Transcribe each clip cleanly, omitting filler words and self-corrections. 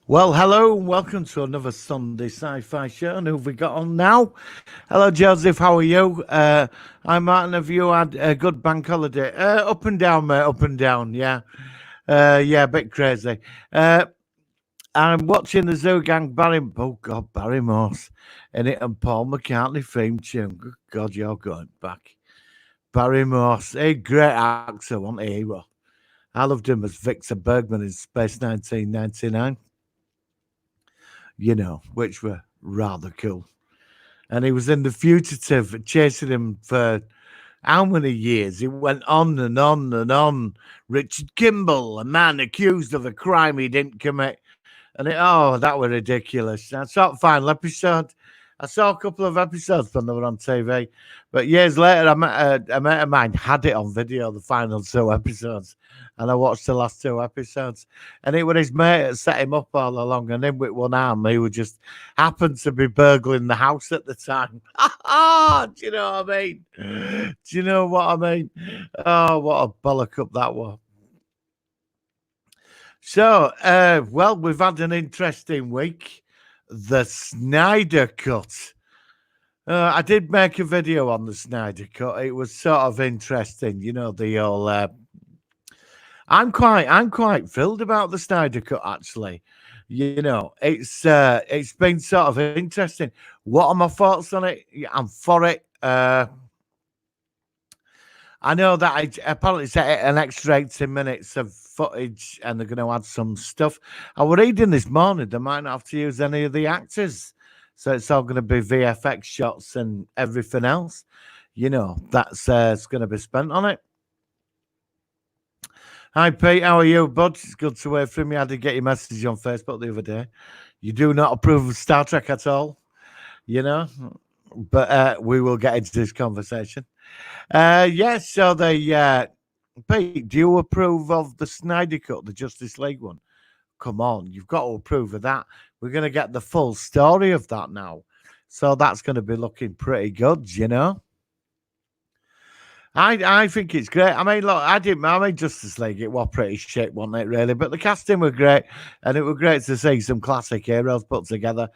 Well, hello and welcome to another Sunday sci-fi show. And who have we got on now? Hello, Joseph. How are you? I'm Martin. Have you had a good bank holiday? Up and down, mate. Up and down. Yeah. Yeah, a bit crazy. Uh, I'm watching the Zoo Gang oh God, Barry Morse in it and Paul McCartney theme tune. Good God, you're going back. Barry Morse, a great actor, one hero. I loved him as Victor Bergman in Space 1999. Which were rather cool. And he was in The Fugitive, chasing him for how many years? It went on and on and on. Richard Kimball, a man accused of a crime he didn't commit. That was ridiculous. I saw the final episode. I saw a couple of episodes when they were on TV. But years later, a mate of mine had it on video, the final two episodes. And I watched the last two episodes. And it was his mate that set him up all along. And him with one arm, he would just happen to be burgling the house at the time. Do you know what I mean? Do you know what I mean? Oh, what a bollock up that was. So, well, we've had an interesting week. The Snyder Cut. I did make a video on the Snyder Cut. It was sort of interesting, the whole. I'm quite thrilled about the Snyder Cut. Actually, it's been sort of interesting. What are my thoughts on it? Yeah, I'm for it. I know that apparently it's an extra 18 minutes of footage and they're going to add some stuff. I was reading this morning, they might not have to use any of the actors. So it's all going to be VFX shots and everything else. That's it's going to be spent on it. Hi, Pete. How are you, bud? It's good to hear from you. I did get your message on Facebook the other day. You do not approve of Star Trek at all, you know? But we will get into this conversation. Yes, so Pete, do you approve of the Snyder Cut, the Justice League one? Come on, you've got to approve of that. We're going to get the full story of that now. So that's going to be looking pretty good. I think it's great. I mean, look, I mean, Justice League, it was pretty shit, wasn't it, really? But the casting were great, and it was great to see some classic heroes put together.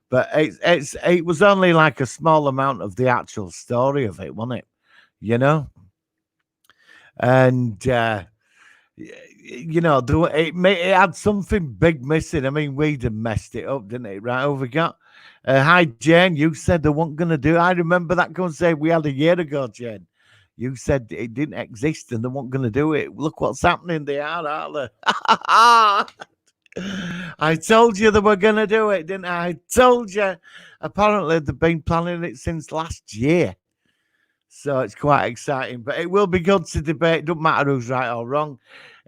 But it was only like a small amount of the actual story of it, wasn't it? You know? And it had something big missing. I mean, we'd have messed it up, didn't it? Right, over got. Hi, Jane. You said they weren't going to do it. I remember that conversation we had a year ago, Jane. You said it didn't exist and they weren't going to do it. Look what's happening. They are, aren't they? I told you they were going to do it, didn't I? I told you. Apparently, they've been planning it since last year. So it's quite exciting. But it will be good to debate. It doesn't matter who's right or wrong.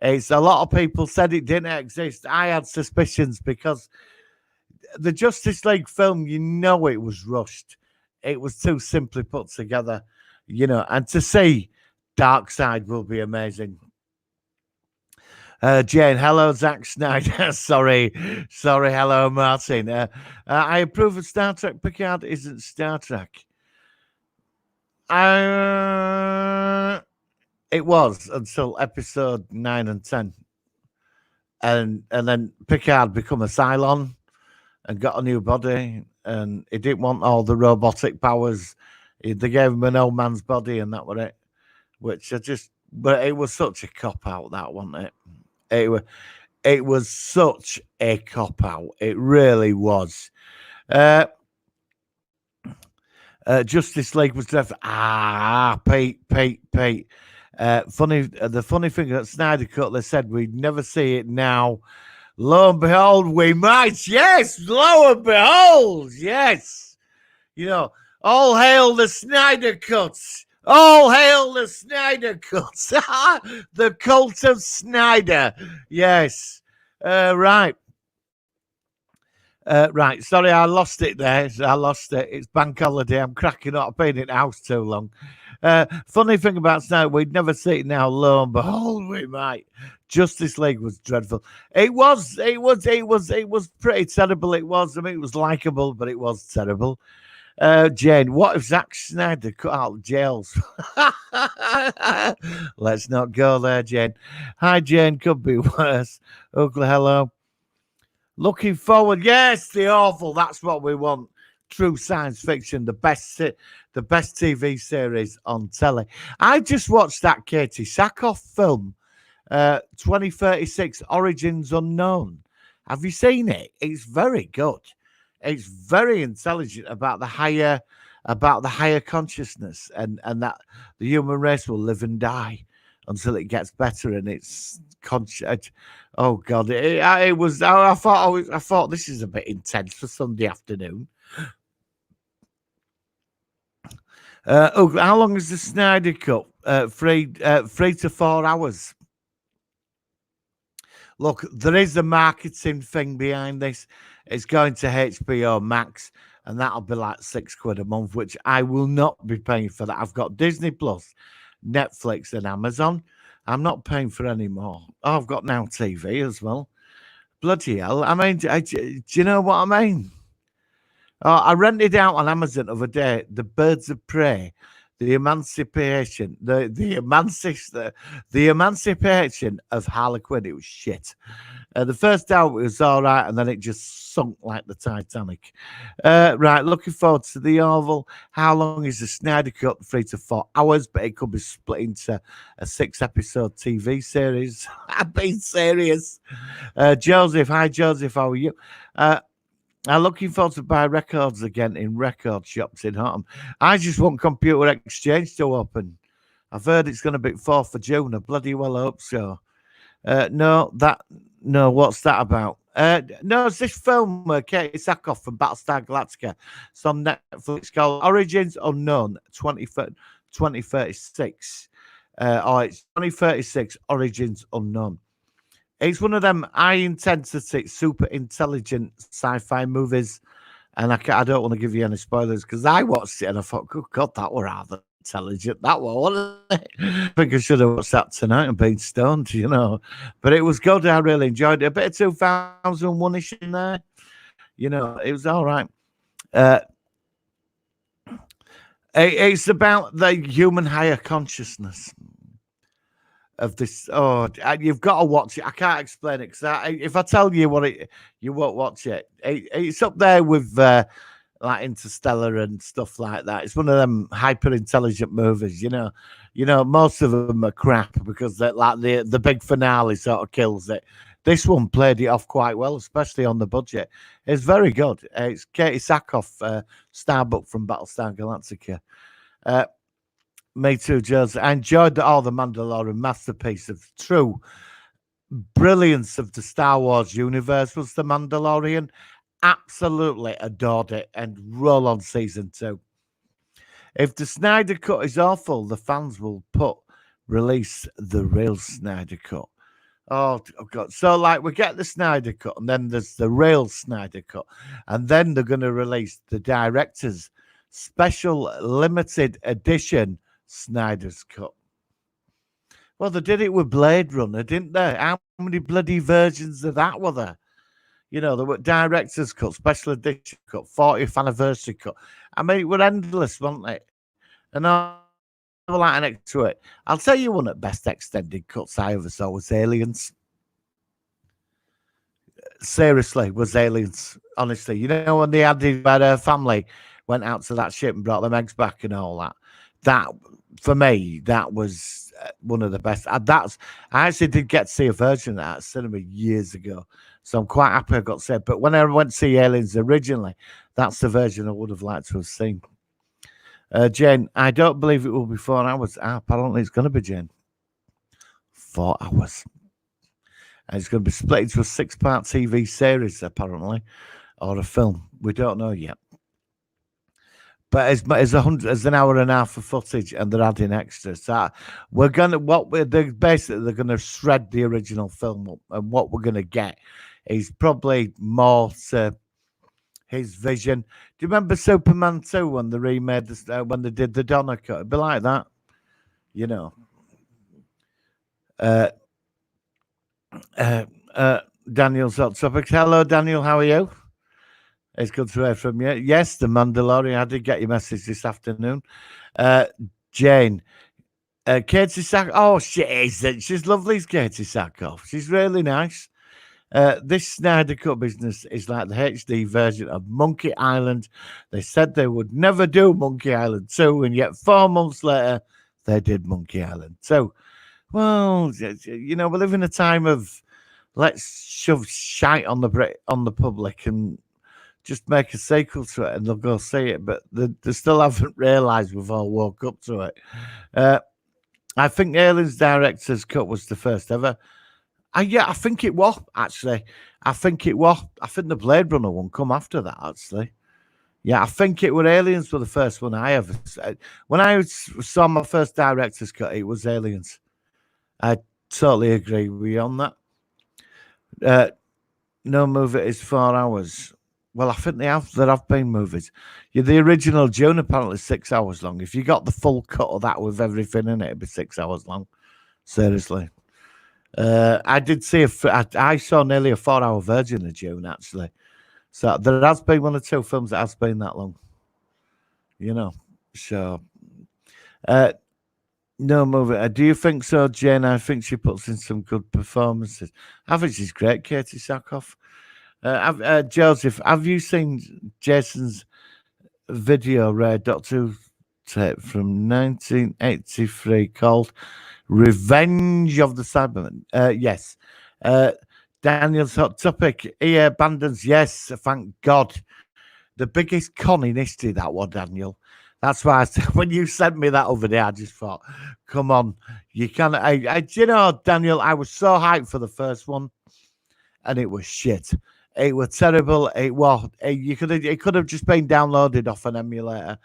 It's a lot of people said it didn't exist. I had suspicions because the Justice League film, it was rushed. It was too simply put together, and to see Dark Side will be amazing. Jane, hello, Zack Snyder. sorry, hello, Martin. I approve of Star Trek. Picard isn't Star Trek. It was until episode 9 and 10. And then Picard become a Cylon and got a new body, and he didn't want all the robotic powers. They gave him an old man's body, and that was it. But it was such a cop out, that wasn't it? It was such a cop out. It really was. Justice League was definitely Pete. The funny thing that Snyder Cut, they said we'd never see it now. Lo and behold, we might. Yes, lo and behold, yes. All hail the Snyder Cuts. All hail the Snyder Cuts. The cult of Snyder. Yes. Right. Right. Sorry, I lost it there. I lost it. It's bank holiday. I'm cracking up. I've been in the house too long. Funny thing about Snyder, we'd never see it now. Lo and behold, we might. Justice League was dreadful. It was pretty terrible. It was. I mean, it was likable, but it was terrible. Jane, what if Zack Snyder cut out jails? Let's not go there, Jane. Hi, Jane. Could be worse. Ugly, hello. Looking forward. Yes, the awful. That's what we want. True science fiction, the best TV series on telly. I just watched that Katie Sackhoff film, 2036 Origins Unknown. Have you seen it? It's very good. It's very intelligent about the higher consciousness, and that the human race will live and die until it gets better, and it's conscious. Oh God, it was. I thought this is a bit intense for Sunday afternoon. Oh, how long is the Snyder Cut? 3 to 4 hours. Look, there is a marketing thing behind this. It's going to HBO Max, and that'll be like £6 a month, which I will not be paying for that. I've got Disney Plus, Netflix, and Amazon. I'm not paying for any more. Oh, I've got Now TV as well. Bloody hell. I mean, do you know what I mean? Oh, I rented out on Amazon the other day The Birds of Prey, the emancipation, the emancipation of Harlequin. It was shit. The first hour was all right, and then it just sunk like the Titanic. Right, looking forward to the Orville. How long is the Snyder Cut? 3 to 4 hours, but it could be split into a 6 episode TV series. I'm being serious. Joseph, hi Joseph, how are you? I'm looking forward to buy records again in record shops in Hotham. I just want Computer Exchange to open. I've heard it's going to be 4th of June. I bloody well hope so. No, what's that about? No, it's this film, Katie Sackhoff from Battlestar Galactica. It's on Netflix called Origins Unknown 2036. Or it's 2036 Origins Unknown. It's one of them high intensity, super intelligent sci-fi movies, and I don't want to give you any spoilers because I watched it and I thought, good God, that were rather intelligent. That was, wasn't it? I think I should have watched that tonight and been stoned, But it was good. I really enjoyed it. A bit of 2001ish in there, It was all right. It's about the human higher consciousness of this. Oh, you've got to watch it. I can't explain it because if I tell you you won't watch it. It's up there with like Interstellar and stuff like that. It's one of them hyper intelligent movies. Most of them are crap because they're like the big finale sort of kills it. This one played it off quite well, especially on the budget. It's very good. It's Katie Sackhoff, Starbuck from Battlestar Galactica. Me too, Jones. I enjoyed the Mandalorian masterpiece of true brilliance of the Star Wars universe was the Mandalorian. Absolutely adored it and roll on season 2. If the Snyder Cut is awful, the fans will release the real Snyder Cut. Oh God. So we get the Snyder Cut and then there's the real Snyder Cut. And then they're going to release the director's special limited edition Snyder's Cut. Well, they did it with Blade Runner, didn't they? How many bloody versions of that were there? There were director's cut, special edition cut, 40th anniversary cut. I mean, it were endless, weren't they? And I like next to it. I'll tell you one of the best extended cuts I ever saw was Aliens. Seriously, was Aliens. Honestly, when they added where her family went out to that ship and brought them eggs back and all that. That, for me, that was one of the best. I actually did get to see a version of that at cinema years ago. So I'm quite happy I got to see it. But when I went to see Aliens originally, that's the version I would have liked to have seen. Jane, I don't believe it will be 4 hours. Apparently it's going to be, Jane. 4 hours. And it's going to be split into a 6-part TV series, apparently, or a film. We don't know yet. But it's an hour and a half of footage, and they're adding extras. So they're gonna shred the original film up, and what we're gonna get is probably more to his vision. Do you remember Superman 2 when they remade when they did the Donner cut? It'd be like that, Daniel's hot topics. Hello, Daniel. How are you? It's good to hear from you. Yes, the Mandalorian. I did get your message this afternoon. Jane. Katie Sackhoff. Oh, she isn't. She's lovely, Katie Sackhoff. She's really nice. This Snyder Cut business is like the HD version of Monkey Island. They said they would never do Monkey Island 2, and yet 4 months later, they did Monkey Island 2. Well, we live in a time of let's shove shite on the public and just make a sequel to it, and they'll go see it. But they still haven't realised we've all woke up to it. I think Aliens director's cut was the first ever. Yeah, I think it was actually. I think it was. I think the Blade Runner one come after that actually. Yeah, I think it were Aliens were the first one I ever. When I saw my first director's cut, it was Aliens. I totally agree with you on that. No movie is 4 hours. Well, I think there have been movies. Yeah, the original June apparently 6 hours long. If you got the full cut of that with everything in it, it'd be 6 hours long. Seriously. I did see I saw nearly a 4-hour version of June actually. So there has been one or two films that has been that long. So no movie. Do you think so, Jane? I think she puts in some good performances. I think she's great, Katie Sackhoff. Joseph, have you seen Jason's video Red Doctor tape from 1983 called Revenge of the Cybermen? Yes. Daniel's hot topic. EA abandons. Yes, thank God. The biggest con in history, that one, Daniel. That's why when you sent me that over there, I just thought, come on, you can't. Daniel, I was so hyped for the first one, and it was shit. It was terrible. It was. It could have just been downloaded off an emulator,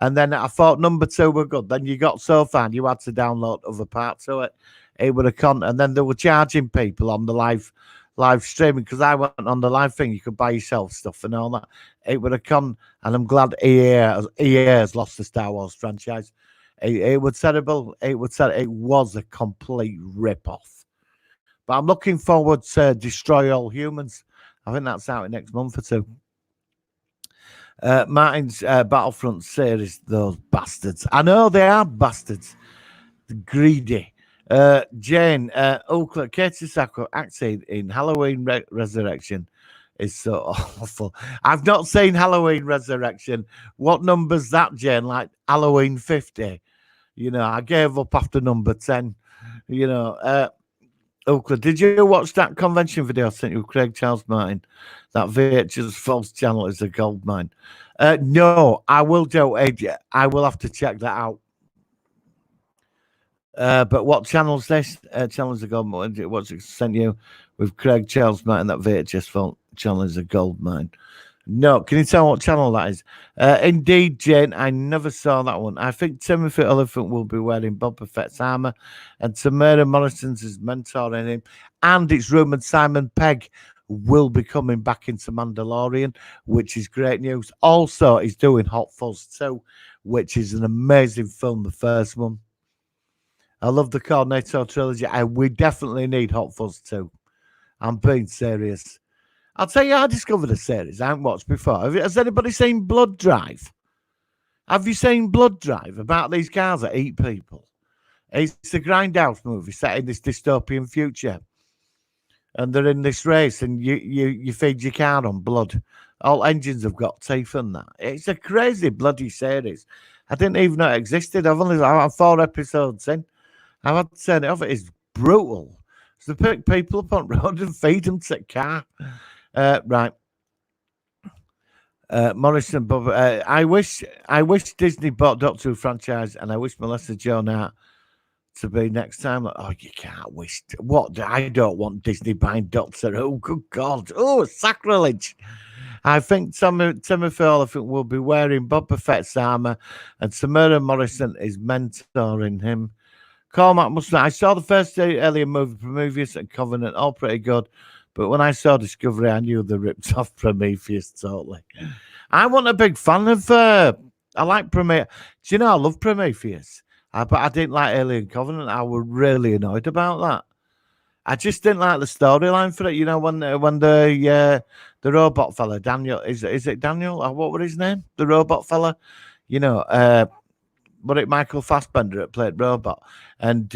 and then I thought number 2 were good. Then you got so far, you had to download other parts of it. It would have con, and then they were charging people on the live streaming because I went on the live thing. You could buy yourself stuff and all that. It would have con, and I'm glad EA has lost the Star Wars franchise. It was terrible. It was a complete rip off. But I'm looking forward to Destroy All Humans. I think that's out in next month or two. Martin's Battlefront series, those bastards. I know they are bastards. Greedy. Jane, Oakland, Katie Sacco acting in Halloween Resurrection is so awful. I've not seen Halloween Resurrection. What number's that, Jane? Like Halloween 50? I gave up after number 10. Oakland, did you watch that convention video I sent you, Craig Charles Martin? That VHS false channel is a gold mine. No, I will do it. I will have to check that out. But what channel's this? Channel is a gold mine. What's it sent you with Craig Charles Martin? That VHS false channel is a gold mine. No, can you tell what channel that is? Indeed, Jane, I never saw that one. I think Timothy Oliphant will be wearing Boba Fett's armor, and Tamara Morrison's is mentoring him. And it's rumored Simon Pegg will be coming back into Mandalorian, which is great news. Also, he's doing Hot Fuzz 2, which is an amazing film, the first one. I love the Cornetto trilogy. We definitely need Hot Fuzz 2. I'm being serious. I'll tell you, I discovered a series I haven't watched before. Has anybody seen Blood Drive? Have you seen Blood Drive about these cars that eat people? It's a grindhouse movie set in this dystopian future. And they're in this race and you feed your car on blood. All engines have got teeth and that. It's a crazy bloody series. I didn't even know it existed. I'm 4 episodes in. I've had to turn it off. It is brutal. So they pick people up on road and feed them to the car. Right. Morrison, Bob. I wish Disney bought Doctor Who franchise, and I wish Melissa Joan Hart to be next time. Oh, you can't wish. What? I don't want Disney buying Doctor Who. Good God. Oh, sacrilege. I think Timothy Oliphant will be wearing Boba Fett's armor, and Tamara Morrison is mentoring him. Cormac Mustard. I saw the first Alien movie, Prometheus and Covenant, all pretty good. But when I saw Discovery, I knew they ripped off Prometheus totally. I wasn't a big fan of. I like Prometheus. Do you know I love Prometheus? But I didn't like Alien Covenant. I was really annoyed about that. I just didn't like the storyline for it. When the robot fella Daniel is it Daniel? What was his name? The robot fella. But Michael Fassbender that played robot, and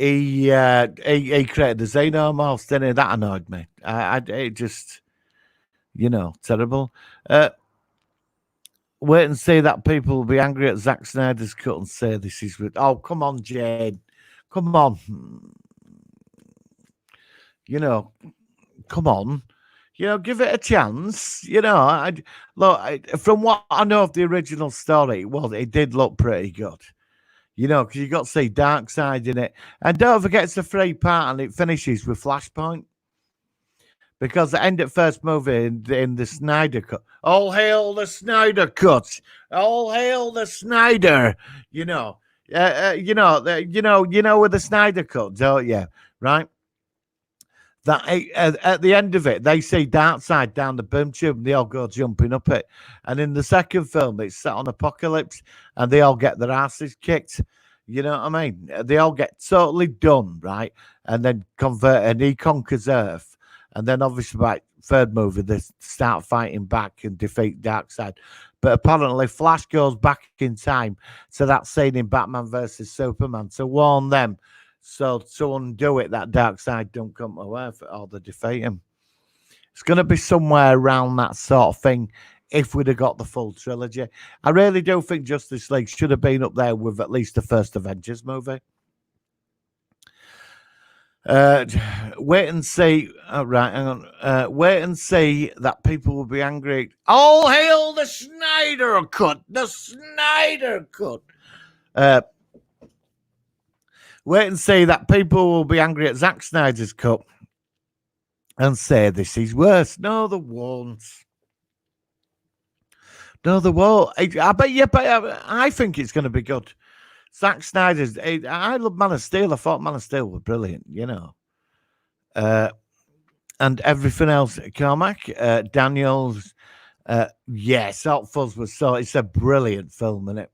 he created the Xenomorphs, didn't he? That annoyed me. It just, terrible. Uh, Wait and see that people will be angry at Zack Snyder's cut and say this is. Oh, come on, Jade. Come on. You know, come on. Give it a chance. From what I know of the original story, well, it did look pretty good. Because you got to see Dark Side in it. And don't forget it's a free part and it finishes with Flashpoint. Because the end of first movie in the Snyder cut. All hail the Snyder cut. All hail the Snyder. With the Snyder cut, don't you? Right? That at the end of it, they see Darkseid down the boom tube and they all go jumping up it. And in the second film, it's set on Apocalypse and they all get their asses kicked. You know what I mean? They all get totally done, right? And then convert and he conquers Earth. And then obviously by third movie, they start fighting back and defeat Darkseid. But apparently Flash goes back in time to that scene in Batman versus Superman to warn them. So to undo it, that Darkseid don't come to Earth or they defeat him. It's going to be somewhere around that sort of thing if we'd have got the full trilogy. I really do think Justice League should have been up there with at least the first Avengers movie. Wait and see. Right, hang on. Wait and see that people will be angry. All hail the Snyder cut! The Snyder cut! Wait and see that people will be angry at Zack Snyder's cut and say this is worse. No, they won't. No, they won't. I bet you. I think it's going to be good. Zack Snyder's. I love Man of Steel. I thought Man of Steel was brilliant. And everything else. Carmack, Daniels. Yes, Hot Fuzz was so. It's a brilliant film, isn't it?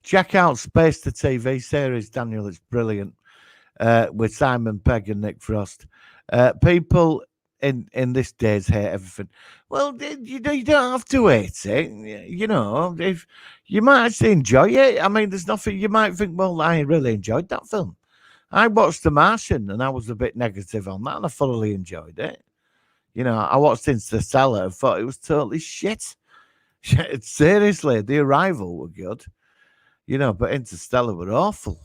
Check out Space the TV series, Daniel. It's brilliant with Simon Pegg and Nick Frost. People in this days hate everything. Well, you don't have to hate it. If you might actually enjoy it. I mean, there's nothing you might think. Well, I really enjoyed that film. I watched The Martian and I was a bit negative on that, and I thoroughly enjoyed it. I watched Interstellar and thought it was totally shit. Seriously, The Arrival were good. But Interstellar were awful.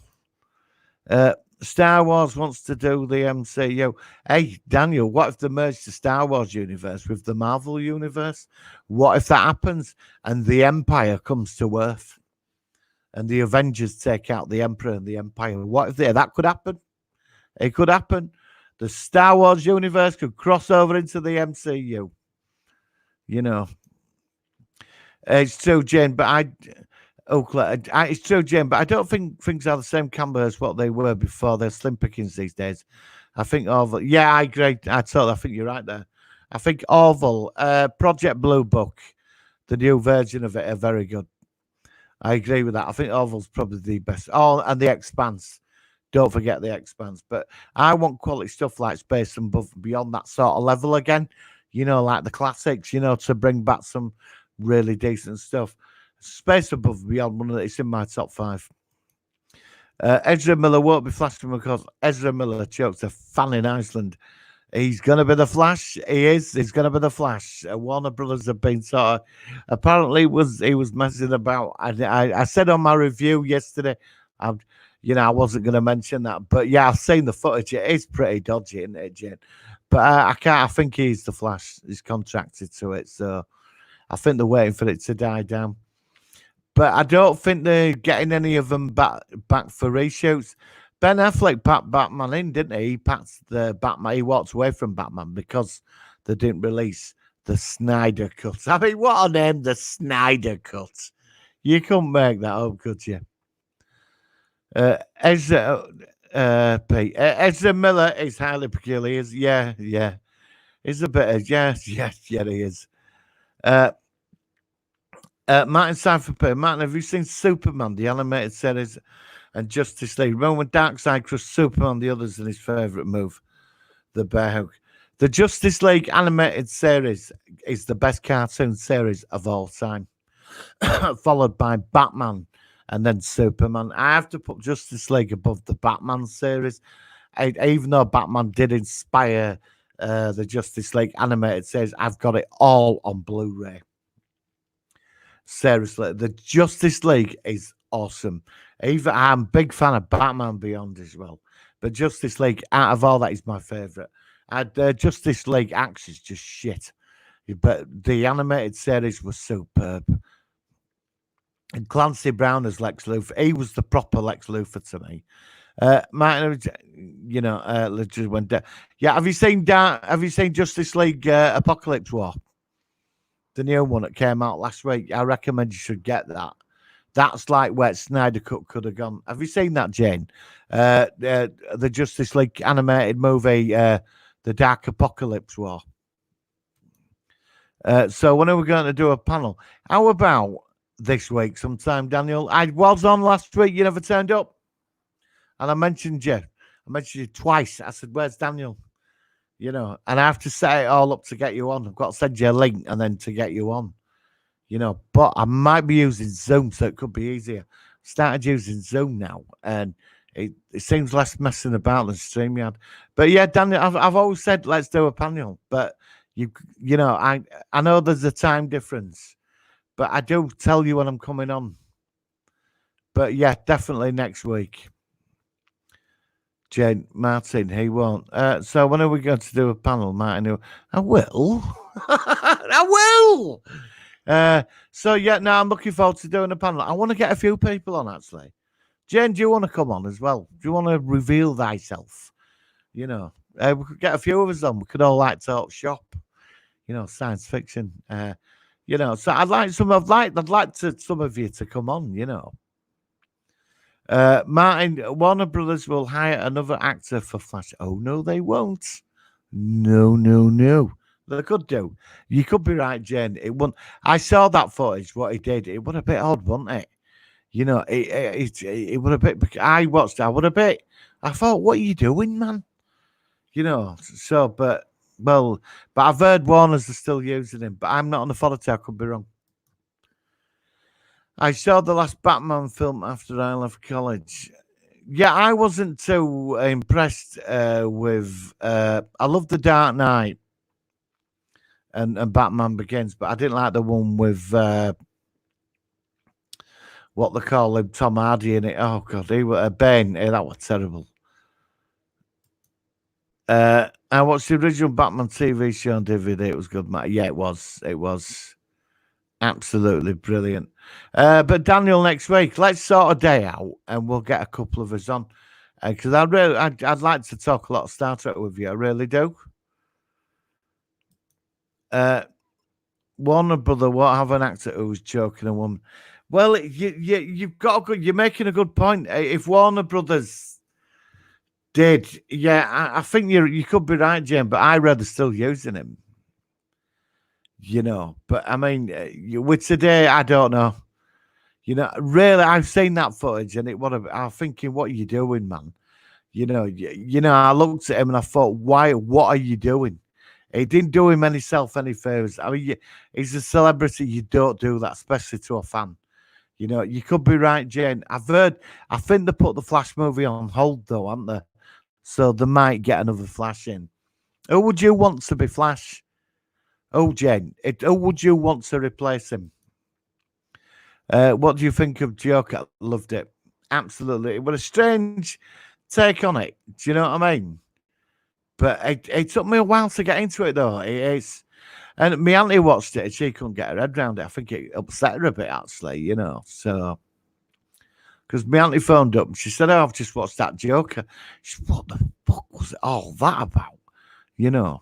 Star Wars wants to do the MCU. Hey, Daniel, what if they merge the Star Wars universe with the Marvel universe? What if that happens and the Empire comes to Earth and the Avengers take out the Emperor and the Empire? What if that could happen? It could happen. The Star Wars universe could cross over into the MCU. It's true, Jane, but it's true, Jim, but I don't think things are the same caliber as what they were before. They're slim pickings these days. I think Orville. Yeah, I agree. I think you're right there. I think Orville, Project Blue Book, the new version of it, are very good. I agree with that. I think Orville's probably the best. Oh, and The Expanse. Don't forget The Expanse. But I want quality stuff like Space and Beyond that sort of level again. Like the classics. To bring back some really decent stuff. Space Above and Beyond, it's in my top 5. Ezra Miller won't be Flash because Ezra Miller choked a fan in Iceland. He's going to be the Flash. He is. He's going to be the Flash. Warner Brothers have been sort of... Apparently, he was messing about. I said on my review yesterday, I wasn't going to mention that. But yeah, I've seen the footage. It is pretty dodgy, isn't it, Jane? But I think he's the Flash. He's contracted to it. So I think they're waiting for it to die down. But I don't think they're getting any of them back for reshoots. Ben Affleck packed Batman in, didn't he? He packed the Batman. He walked away from Batman because they didn't release the Snyder Cut. I mean, what a name, the Snyder Cut. You couldn't make that up, could you? Ezra Miller is highly peculiar. Yeah. He's a bit of, yeah, he is. Martin Scifi, Martin, have you seen Superman, the animated series, and Justice League? Remember when Darkseid crushed Superman, the others, in his favourite move, the bear hug? The Justice League animated series is the best cartoon series of all time, followed by Batman and then Superman. I have to put Justice League above the Batman series. Even though Batman did inspire the Justice League animated series, I've got it all on Blu-ray. Seriously, the Justice League is awesome. Even I'm a big fan of Batman Beyond as well, but Justice League out of all that is my favorite. Justice League Axe is just shit, but the animated series was superb. And Clancy Brown as Lex Luthor, he was the proper Lex Luthor to me. Martin, you know, just went down. Yeah, have you seen Justice League Apocalypse War? The new one that came out last week. I recommend you should get that. That's like where Snyder Cut could have gone. Have you seen that, Jane? The Justice League animated movie, The Dark Apocalypse War. So when are we going to do a panel? How about this week sometime, Daniel? I was on last week. You never turned up. And I mentioned you. I mentioned you twice. I said, where's Daniel? You know, and I have to set it all up to get you on. I've got to send you a link and then to get you on. You know, but I might be using Zoom, so it could be easier. Started using Zoom now, and it seems less messing about than StreamYard. But yeah, Daniel, I've always said let's do a panel. But you know, I know there's a time difference, but I do tell you when I'm coming on. But yeah, definitely next week. Jane Martin, he won't. So when are we going to do a panel, Martin? I will. I will. So yeah, now I'm looking forward to doing a panel. I want to get a few people on actually. Jane, do you want to come on as well? Do you want to reveal thyself? You know, we could get a few of us on. We could all like talk shop. You know, science fiction. You know, so I'd like some of some of you to come on. You know. Martin, Warner Brothers will hire another actor for Flash. Oh, no, they won't. No. They could do. You could be right, Jen. It wouldn't. I saw that footage, what he did. It would a bit odd, wasn't it? You know, it would a bit. I watched. I would a bit. I thought, what are you doing, man? You know. So, but I've heard Warner's are still using him. But I'm not on authority. I could be wrong. I saw the last Batman film after I left college. Yeah, I wasn't too impressed with. I love The Dark Knight and Batman Begins, but I didn't like the one with what they call him, Tom Hardy in it. Oh God, he was Bane. That was terrible. I watched the original Batman TV show on DVD. It was good, Matt. Yeah, it was. It was absolutely brilliant. But Daniel, next week, let's sort a day out and we'll get a couple of us on. Because I'd like to talk a lot of Star Trek with you. I really do. Warner Brother won't have an actor who's choking a woman. Well, you've got you're making a good point. If Warner Brothers did, yeah, I think you could be right, Jim. But I rather still using him. You know, but I mean, with today, I don't know. You know, really, I've seen that footage, and I'm thinking, what are you doing, man? You know, I looked at him and I thought, why? What are you doing? It didn't do him any favors. I mean, he's a celebrity. You don't do that, especially to a fan. You know, you could be right, Jane. I think they put the Flash movie on hold, though, haven't they? So they might get another Flash in. Who would you want to be Flash? Oh, Jen, who would you want to replace him? What do you think of Joker? Loved it. Absolutely. It was a strange take on it. Do you know what I mean? But it took me a while to get into it, though. It's and my auntie watched it and she couldn't get her head around it. I think it upset her a bit, actually, you know. So, because my auntie phoned up and she said, oh, I've just watched that Joker. She said, what the fuck was all that about? You know.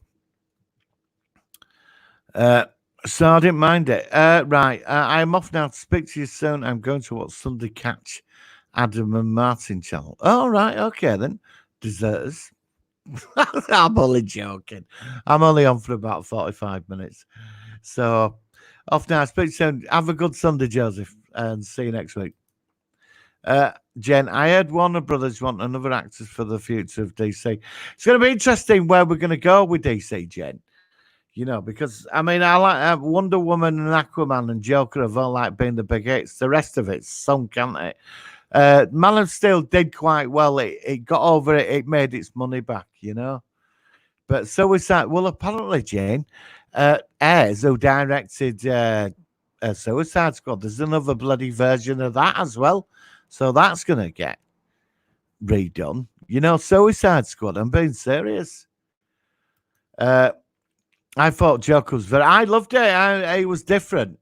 So I didn't mind it. Right. I'm off now to speak to you soon. I'm going to watch Sunday Catch, Adam and Martin channel. Oh, right. Okay, then. Deserters. I'm only joking. I'm only on for about 45 minutes. So off now. Speak soon. Have a good Sunday, Joseph, and see you next week. Jen, I heard Warner Brothers want another actor for the future of DC. It's going to be interesting where we're going to go with DC, Jen. Because I mean, I like Wonder Woman and Aquaman and Joker have all like been the big hits. The rest of it's sunk, can't it? Man of Steel did quite well. It got over it. It made its money back. But Suicide. Well, apparently, Jane, Ayres, who directed Suicide Squad, there's another bloody version of that as well. So that's gonna get redone. Suicide Squad. I'm being serious. Uh, I thought Joker was I loved it. I was different.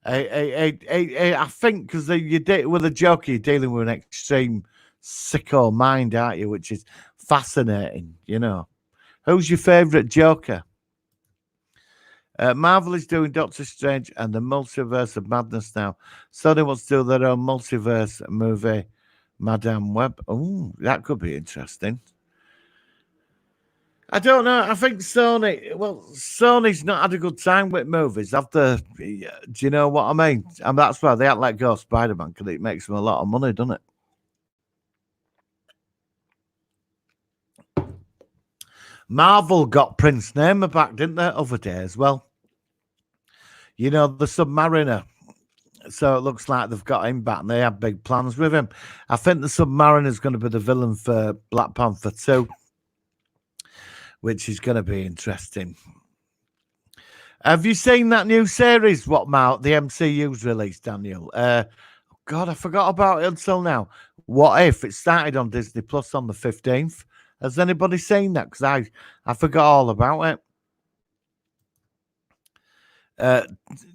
I think because with a Joker, you're dealing with an extreme sicko mind, aren't you? Which is fascinating. Who's your favourite Joker? Marvel is doing Doctor Strange and the Multiverse of Madness now. Sony wants to do their own multiverse movie, Madame Web. Oh, that could be interesting. I don't know. I think Sony's not had a good time with movies after. Do you know what I mean? And that's why they act like go Spider-Man because it makes them a lot of money, doesn't it? Marvel got Prince Namer back, didn't they, other day as well? The Submariner. So it looks like they've got him back and they have big plans with him. I think the Submariner is going to be the villain for Black Panther 2, which is going to be interesting. Have you seen that new series, the MCU's released, Daniel? God, I forgot about it until now. What If? It started on Disney Plus on the 15th. Has anybody seen that? Because I forgot all about it.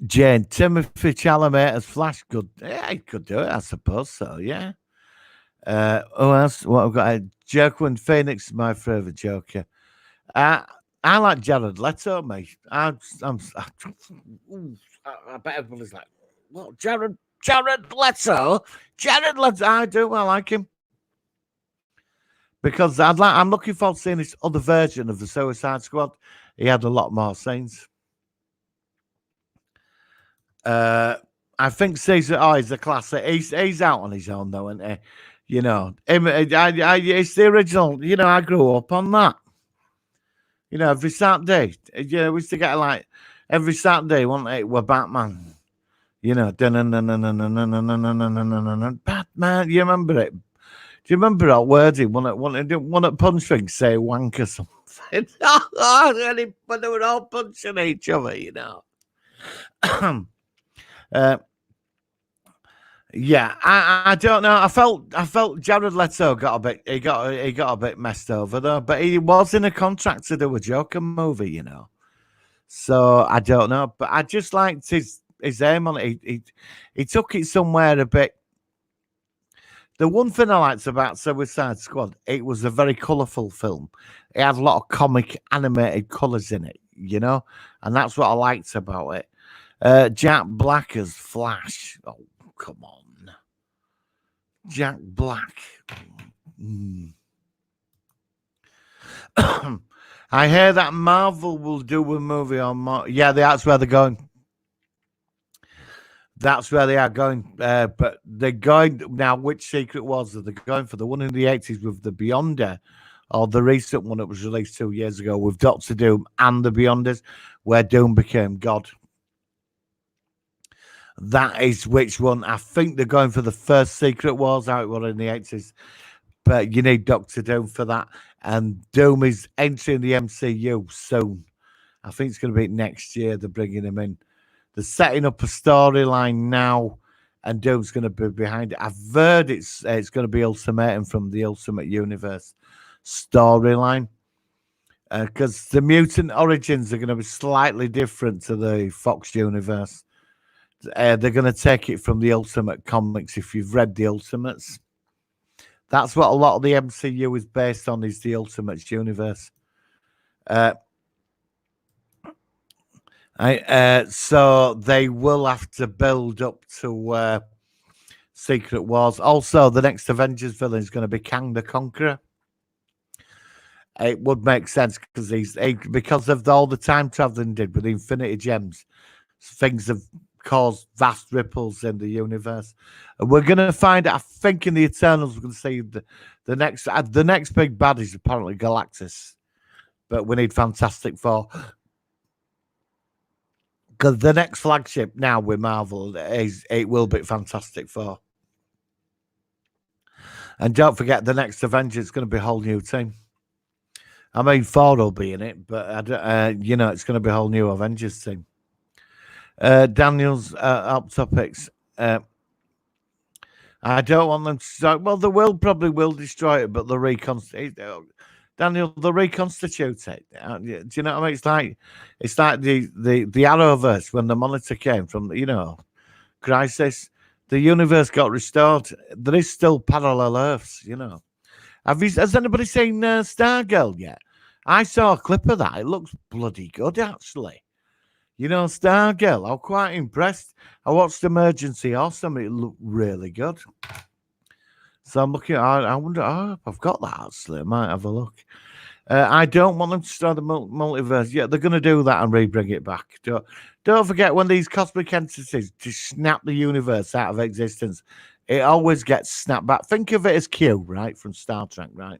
Jane, Timothy Chalamet as Flash. Good. Yeah, he could do it, I suppose so, yeah. Who else? What I've got? Joaquin Phoenix is my favourite Joker. I like Jared Leto, mate. I bet everybody's like, what, Jared Leto? Jared Leto. I do. I like him. Because I'm looking forward to seeing this other version of the Suicide Squad. He had a lot more scenes. I think Caesar is a classic. He's out on his own though, isn't he? It's the original. I grew up on that. Every Saturday, we used to get like every Saturday, wasn't it? We're Batman. Batman. You remember it? Do you remember that word? One at punch thing say wank or something. When they were all punching each other, Yeah, I don't know. I felt Jared Leto got a bit messed over though, but he was in a contract to do a Joker movie, So I don't know, but I just liked his aim on it. He took it somewhere a bit. The one thing I liked about Suicide Squad, it was a very colourful film. It had a lot of comic animated colours in it, and that's what I liked about it. Jack Black as Flash. Oh, come on. Jack Black. I hear that Marvel will do a movie on yeah, that's where they're going. That's where they are going. But they're going now. Which Secret Wars are they going for? The one in the 80s with the Beyonder, or the recent one that was released 2 years ago with Doctor Doom and the Beyonders, where Doom became God. That is which one. I think they're going for the first Secret Wars out in the 80s. But you need Doctor Doom for that. And Doom is entering the MCU soon. I think it's going to be next year. They're bringing him in. They're setting up a storyline now, and Doom's going to be behind it. I've heard it's going to be Ultimatum from the Ultimate Universe storyline. Because the mutant origins are going to be slightly different to the Fox universe. They're going to take it from the Ultimate comics. If you've read the Ultimates, that's what a lot of the MCU is based on, is the Ultimates universe. So they will have to build up to Secret Wars. Also, the next Avengers villain is going to be Kang the Conqueror. It would make sense because because of all the time traveling did with the Infinity Gems, things have caused vast ripples in the universe. And we're going to find, I think, in the Eternals, we're going to see the next big bad is apparently Galactus, but we need Fantastic Four. Because the next flagship now with Marvel it will be Fantastic Four. And don't forget, the next Avengers is going to be a whole new team. I mean, Ford will be in it, but it's going to be a whole new Avengers team. Daniel's up topics. I don't want them to start. Well, the world probably will destroy it, but they'll reconstitute. Daniel, they'll reconstitute it. Do you know what I mean? It's like the Arrowverse when the Monitor came from Crisis. The universe got restored. There is still parallel Earths. Has anybody seen Stargirl yet? I saw a clip of that. It looks bloody good, actually. Stargirl. I'm quite impressed. I watched Emergency Awesome. It looked really good. So I'm looking. I wonder. Oh, I've got that actually. I might have a look. I don't want them to start the multiverse. Yeah, they're going to do that and re-bring it back. Don't forget, when these cosmic entities just snap the universe out of existence, it always gets snapped back. Think of it as Q, right, from Star Trek, right?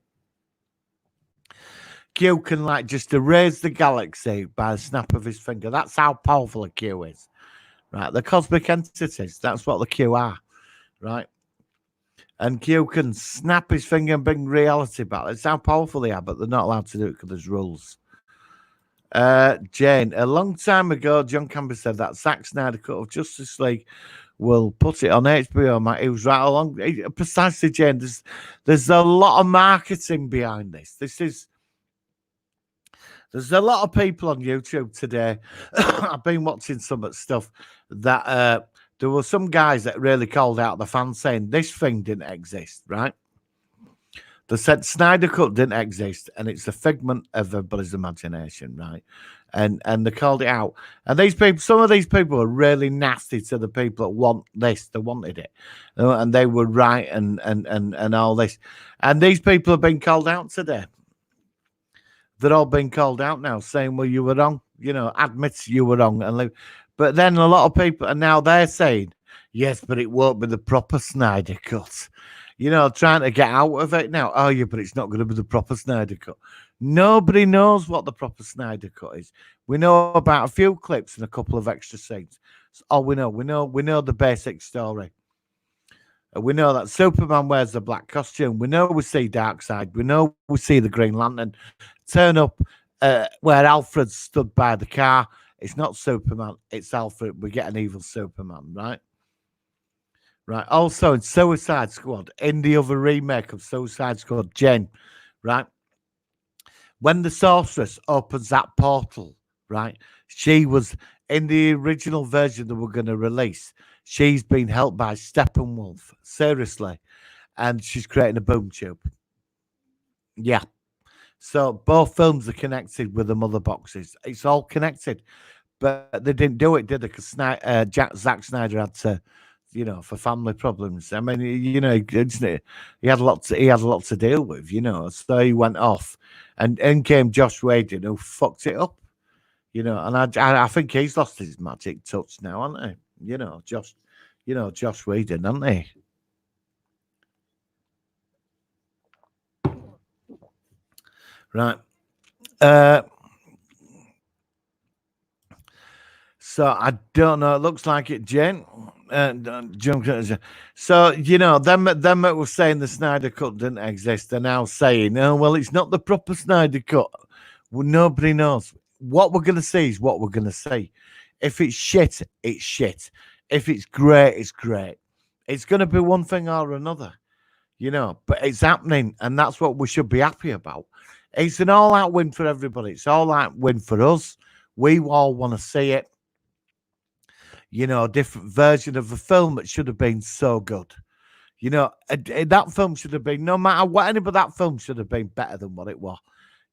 Q can just erase the galaxy by the snap of his finger. That's how powerful a Q is, right? The cosmic entities, that's what the Q are, right? And Q can snap his finger and bring reality back. That's how powerful they are, but they're not allowed to do it because there's rules. Jane, a long time ago, John Campbell said that Zack Snyder cut of Justice League will put it on HBO. Matt, he was right along. Precisely, Jane. There's a lot of marketing behind this. There's a lot of people on YouTube today. I've been watching some stuff that there were some guys that really called out the fans saying this thing didn't exist, right? They said Snyder Cut didn't exist, and it's a figment of everybody's imagination, right? And they called it out. And these people, some of these people are really nasty to the people that want this. They wanted it, and they were right, and all this. And these people have been called out today. They're all being called out now, saying, "Well, you were wrong." Admits you were wrong, and but then a lot of people, and now they're saying, "Yes, but it won't be the proper Snyder Cut." Trying to get out of it now. Oh, yeah, but it's not going to be the proper Snyder Cut. Nobody knows what the proper Snyder Cut is. We know about a few clips and a couple of extra scenes. That's all we know. We know the basic story. We know that Superman wears the black costume. We know we see Darkseid. We know we see the Green Lantern turn up where Alfred stood by the car. It's not Superman. It's Alfred. We get an evil Superman, right? Right. Also in Suicide Squad, in the other remake of Suicide Squad, Jen, right? When the sorceress opens that portal, right? She was in the original version that we're going to release. She's been helped by Steppenwolf, seriously, and she's creating a boom tube. Yeah. So both films are connected with the mother boxes. It's all connected, but they didn't do it, did they? Because Zack Snyder had to. For family problems. I mean, he had a lot to deal with, So he went off, and in came Josh Whedon, who fucked it up, And I think he's lost his magic touch now, hasn't he? Josh Whedon, hasn't he? Right. So I don't know. It looks like it, Jen. So them that were saying the Snyder Cut didn't exist are now saying, "Oh well, it's not the proper Snyder Cut." Well, nobody knows. What we're gonna see is what we're gonna see. If it's shit, it's shit. If it's great, it's great. It's gonna be one thing or another, But it's happening, and that's what we should be happy about. It's an all-out win for everybody. It's all-out win for us. We all want to see it. A different version of a film that should have been so good. That film should have been, no matter what, but that film should have been better than what it was.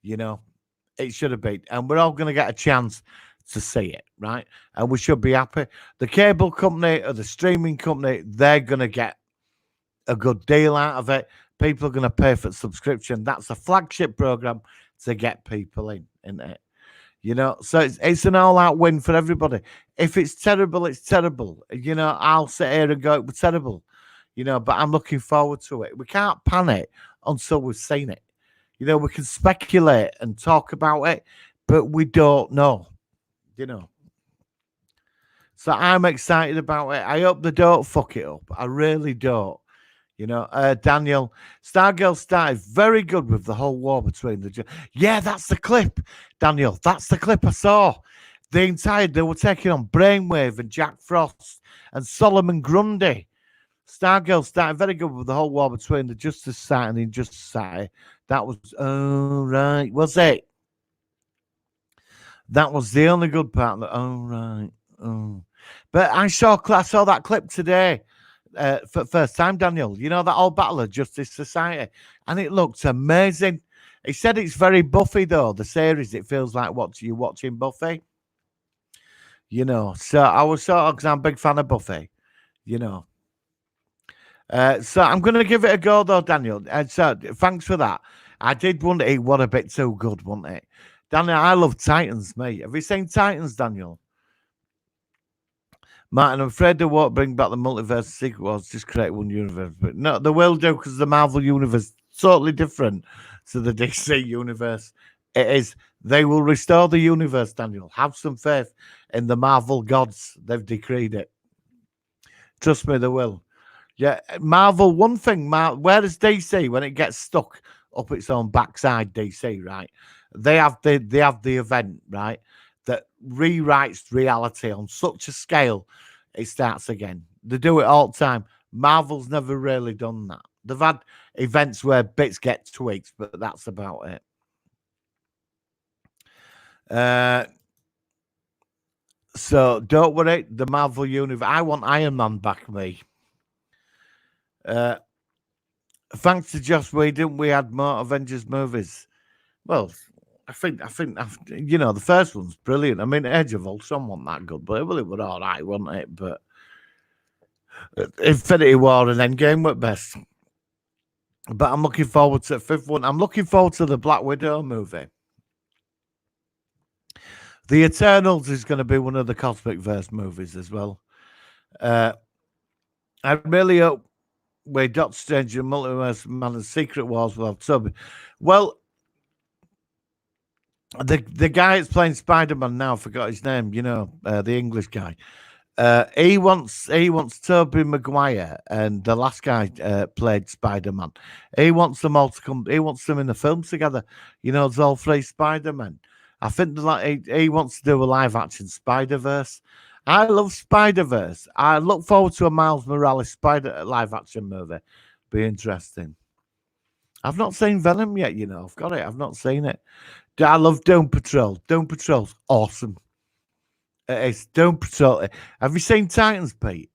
It should have been. And we're all going to get a chance to see it, right? And we should be happy. The cable company or the streaming company, they're going to get a good deal out of it. People are going to pay for the subscription. That's a flagship program to get people in, isn't it? So it's an all-out win for everybody. If it's terrible, it's terrible. I'll sit here and go, it was terrible. But I'm looking forward to it. We can't panic until we've seen it. We can speculate and talk about it, but we don't know. So I'm excited about it. I hope they don't fuck it up. I really don't. Daniel, Stargirl started very good with the whole war between the. Yeah, that's the clip, Daniel. That's the clip I saw. They were taking on Brainwave and Jack Frost and Solomon Grundy. Stargirl started very good with the whole war between the Justice Society and the Injustice Society. That was, oh, right. Was it? That was the only good part. Oh, right. Oh. But I saw that clip today for first time, Daniel. You know that old battle of Justice Society, and it looks amazing. He said it's very Buffy though. The series, it feels like you watching Buffy. So I was sort of, because I'm a big fan of Buffy. You know, so I'm going to give it a go though, Daniel. So thanks for that. I did wonder it was a bit too good, wasn't it? Daniel, I love Titans, mate. Have you seen Titans, Daniel? Martin, I'm afraid they won't bring back the multiverse sequels, just create one universe. But no, they will do, because the Marvel universe is totally different to the DC universe. It is. They will restore the universe, Daniel. Have some faith in the Marvel gods. They've decreed it. Trust me, they will. Yeah, Marvel, one thing, where does DC, when it gets stuck up its own backside, DC, right? They have the event, right, that rewrites reality on such a scale, it starts again. They do it all the time. Marvel's never really done that. They've had events where bits get tweaked, but that's about it. So don't worry, the Marvel universe. I want Iron Man back, me. Thanks to Joss Whedon, we had more Avengers movies. Well, I think the first one's brilliant. I mean, Age of Ultron wasn't that good, but it was all right, wasn't it? But Infinity War and Endgame were best. But I'm looking forward to the fifth one. I'm looking forward to the Black Widow movie. The Eternals is going to be one of the Cosmic Verse movies as well. I really hope where Doctor Strange and Multiverse Man and Secret Wars will have Toby. Well, the guy that's playing Spider-Man now, I forgot his name, the English guy. He wants Tobey Maguire, and the last guy played Spider-Man. He wants them all to come. He wants them in the film together. It's all three Spider-Men. I think he wants to do a live action Spider-Verse. I love Spider-Verse. I look forward to a Miles Morales Spider live action movie. Be interesting. I've not seen Venom yet. I've got it. I've not seen it. I love Doom Patrol. Doom Patrol's awesome. It's Doom Patrol. Have you seen Titans, Pete?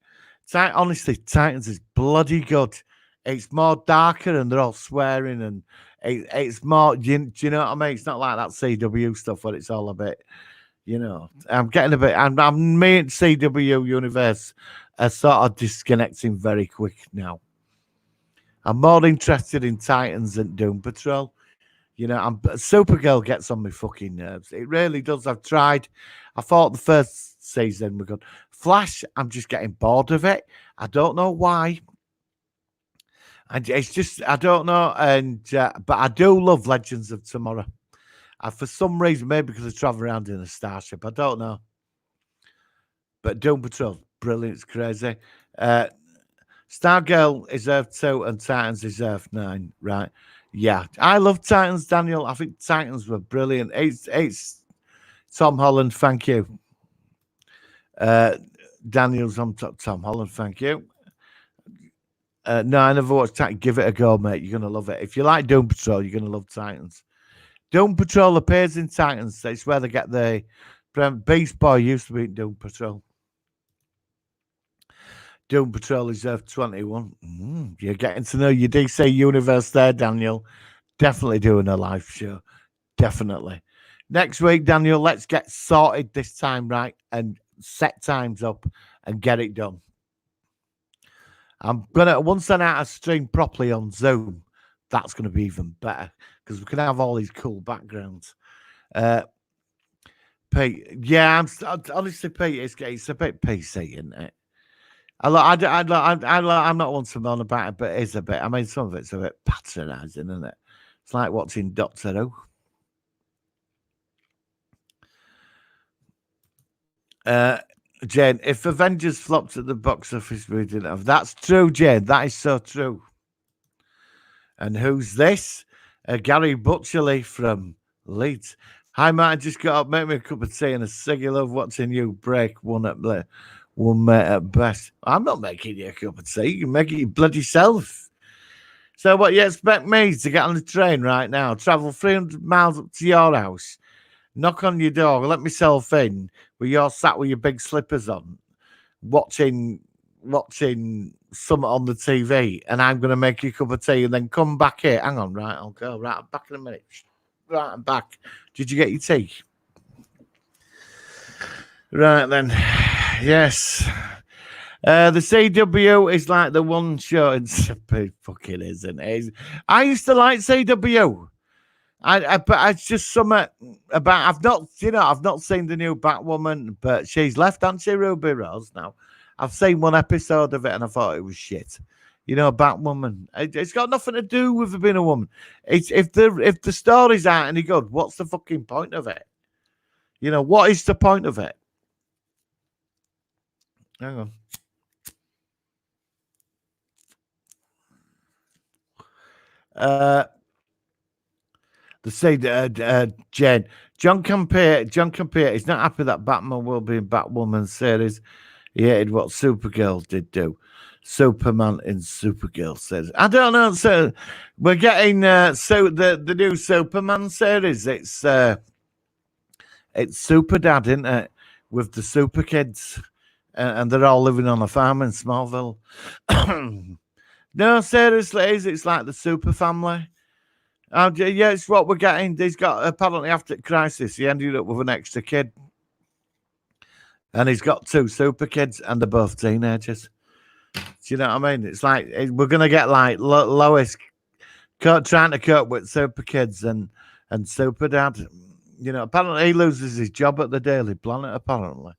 Honestly, Titans is bloody good. It's more darker, and they're all swearing, and it's more. Do you know what I mean? It's not like that CW stuff where it's all a bit. I'm getting a bit. I'm me and CW universe are sort of disconnecting very quick now. I'm more interested in Titans than Doom Patrol. Supergirl gets on my fucking nerves. It really does. I've tried. I thought the first season were good. Flash, I'm just getting bored of it. I don't know why. And it's just, I don't know. And but I do love Legends of Tomorrow. For some reason, maybe because I travel around in a starship. I don't know. But Doom Patrol, brilliant. It's crazy. Stargirl is Earth 2 and Titans is Earth 9, right? Yeah, I love Titans, Daniel. I think Titans were brilliant. It's Tom Holland, thank you. Daniel's on top. Tom Holland, thank you. No, I never watched Titans. Give it a go, mate. You're gonna love it. If you like Doom Patrol, you're gonna love Titans. Doom Patrol appears in Titans. It's where they get the Beast Boy used to be in Doom Patrol. Doom Patrol is Earth 21. You're getting to know your DC universe there, Daniel. Definitely doing a live show. Definitely. Next week, Daniel, let's get sorted this time, right? And set times up and get it done. I'm going to, once I'm out of stream properly on Zoom, that's going to be even better because we can have all these cool backgrounds. Pete, yeah, honestly, Pete, it's a bit PC, isn't it? I'm not one to moan about it, but it's a bit. I mean, some of it's a bit patronising, isn't it? It's like watching Doctor Who. Jane, if Avengers flopped at the box office, we didn't have. That's true, Jane. That is so true. And who's this? Gary Butcherley from Leeds. Hi, Matt. I just got up. Make me a cup of tea and a ciggy. Love watching you break one mate at best. I'm not making you a cup of tea. You can make it your bloody self. So what you expect me to get on the train right now, travel 300 miles up to your house, knock on your door, let myself in, where you're sat with your big slippers on, watching something on the TV, and I'm going to make you a cup of tea and then come back here. Hang on, right? I'll go. Right, I'm back in a minute. Right, I'm back. Did you get your tea? Right then. Yes. The CW is like the one show in fucking isn't it? I used to like CW. But it's just something about I've not seen the new Batwoman, but she's left, hasn't she, Ruby Rose? Now, I've seen one episode of it and I thought it was shit. Batwoman. It's got nothing to do with her being a woman. It's if the stories aren't any good, what's the fucking point of it? What is the point of it? Hang on. The say Jen John Campea is not happy that Batman will be in Batwoman series. He hated what Supergirl did do. Superman in Supergirl series. I don't know. So we're getting the new Superman series. It's Super Dad, isn't it? With the Super Kids, and they're all living on a farm in Smallville. No, seriously, it's like the Super Family. Yeah, it's what we're getting. He's got apparently after Crisis, he ended up with an extra kid, and he's got two super kids, and they're both teenagers. Do you know what I mean? It's like we're gonna get like Lois trying to cope with super kids and super dad. Apparently he loses his job at the Daily Planet. Apparently,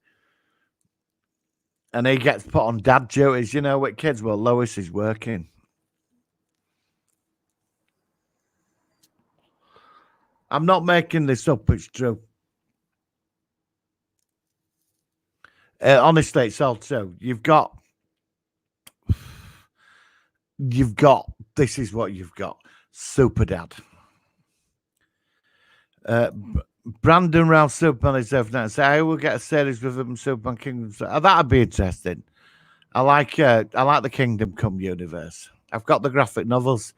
and he gets put on dad duties. With kids. Well, Lois is working. I'm not making this up. It's true. Honestly, it's all true. You've got. This is what you've got. Super Dad. Brandon Ralph Superman is over now. So I will get a series with him, Superman Kingdom. That'd be interesting. I like the Kingdom Come universe. I've got the graphic novels.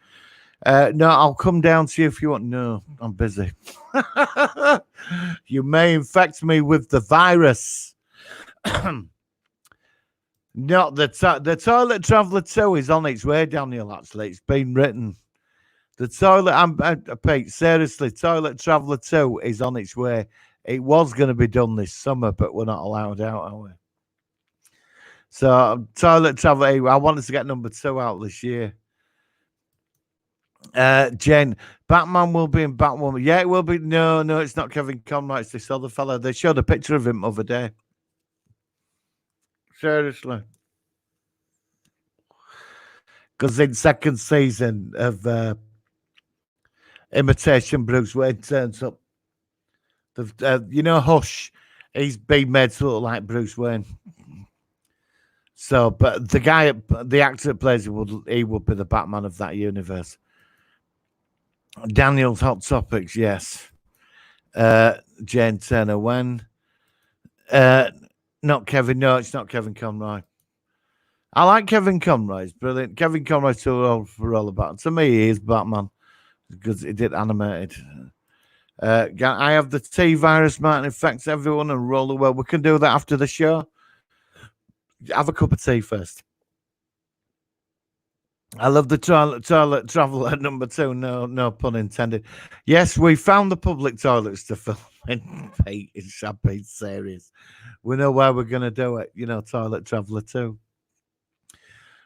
No, I'll come down to you if you want. No, I'm busy. You may infect me with the virus. No, the Toilet Traveller 2 is on its way, Daniel, actually. It's been written. The Pete, seriously, Toilet Traveller 2 is on its way. It was going to be done this summer, but we're not allowed out, are we? So, Toilet Traveller, I wanted to get number 2 out this year. Jen, Batman will be in Batwoman. Yeah, it will be. No, it's not Kevin Conroy. It's this other fella. They showed a picture of him the other day. Seriously. Because in second season of Imitation Bruce Wayne turns up. Hush, he's been made to look like Bruce Wayne. So, but the actor that plays him he would be the Batman of that universe. Daniel's Hot Topics, yes. Jane Turner, when? Not Kevin. No, it's not Kevin Conroy. I like Kevin Conroy. It's brilliant. Kevin Conroy's too old for all about. To me, he is Batman because he did animated. I have the T virus, man. It affects everyone and roll the world. We can do that after the show. Have a cup of tea first. I love the toilet travel at number 2. No pun intended. Yes, we found the public toilets to film in Pete in Champagne series. We know where we're going to do it. Toilet Traveller 2.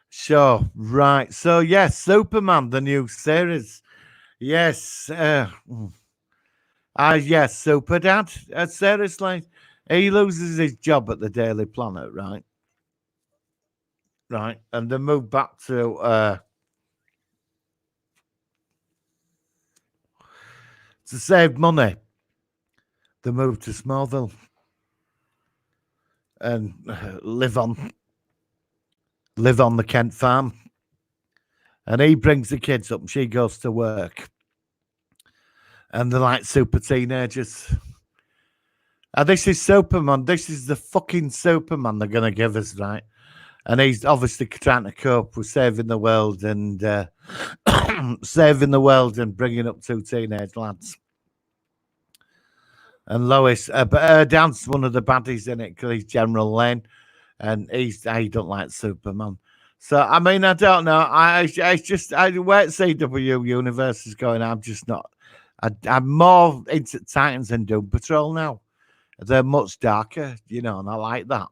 Sure, right. So, yes, Superman, the new series. Yes. Yes, Super Dad. Seriously, he loses his job at the Daily Planet, right? Right, and they move back to save money. They move to Smallville. and live on the Kent farm. And he brings the kids up and she goes to work. And they're like super teenagers. And this is Superman. This is the fucking Superman they're going to give us, right? And he's obviously trying to cope with saving the world and saving the world and bringing up two teenage lads. And Lois, but Dan's one of the baddies in it because he's General Lane, and he don't like Superman. So I mean, I don't know. I just where CW universe is going. I'm just not. I'm more into Titans and Doom Patrol now. They're much darker, and I like that.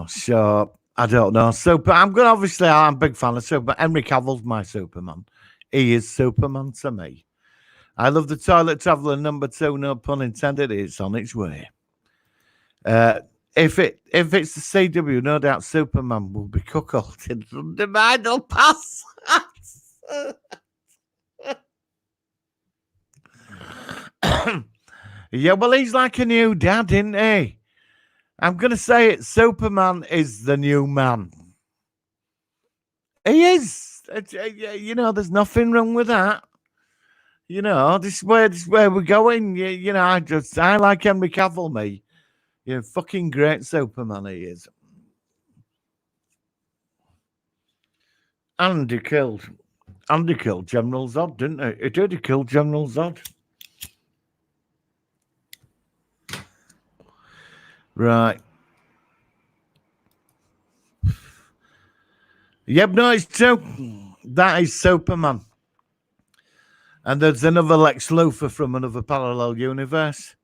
So I don't know. So, but I'm a big fan of Superman. Henry Cavill's my Superman. He is Superman to me. I love the Toilet Traveller #2, no pun intended. It's on its way. If it's the CW, no doubt Superman will be cuckolded from the Dividal Pass. Yeah, well, he's like a new dad, isn't he? I'm going to say it. Superman is the new man. He is. There's nothing wrong with that. This is where we're going. I like Henry Cavill, me. Fucking great Superman he is. Andy killed General Zod, didn't he? He did. He killed General Zod. Right. Yep, no, it's true. That is Superman. And there's another Lex Luthor from another parallel universe.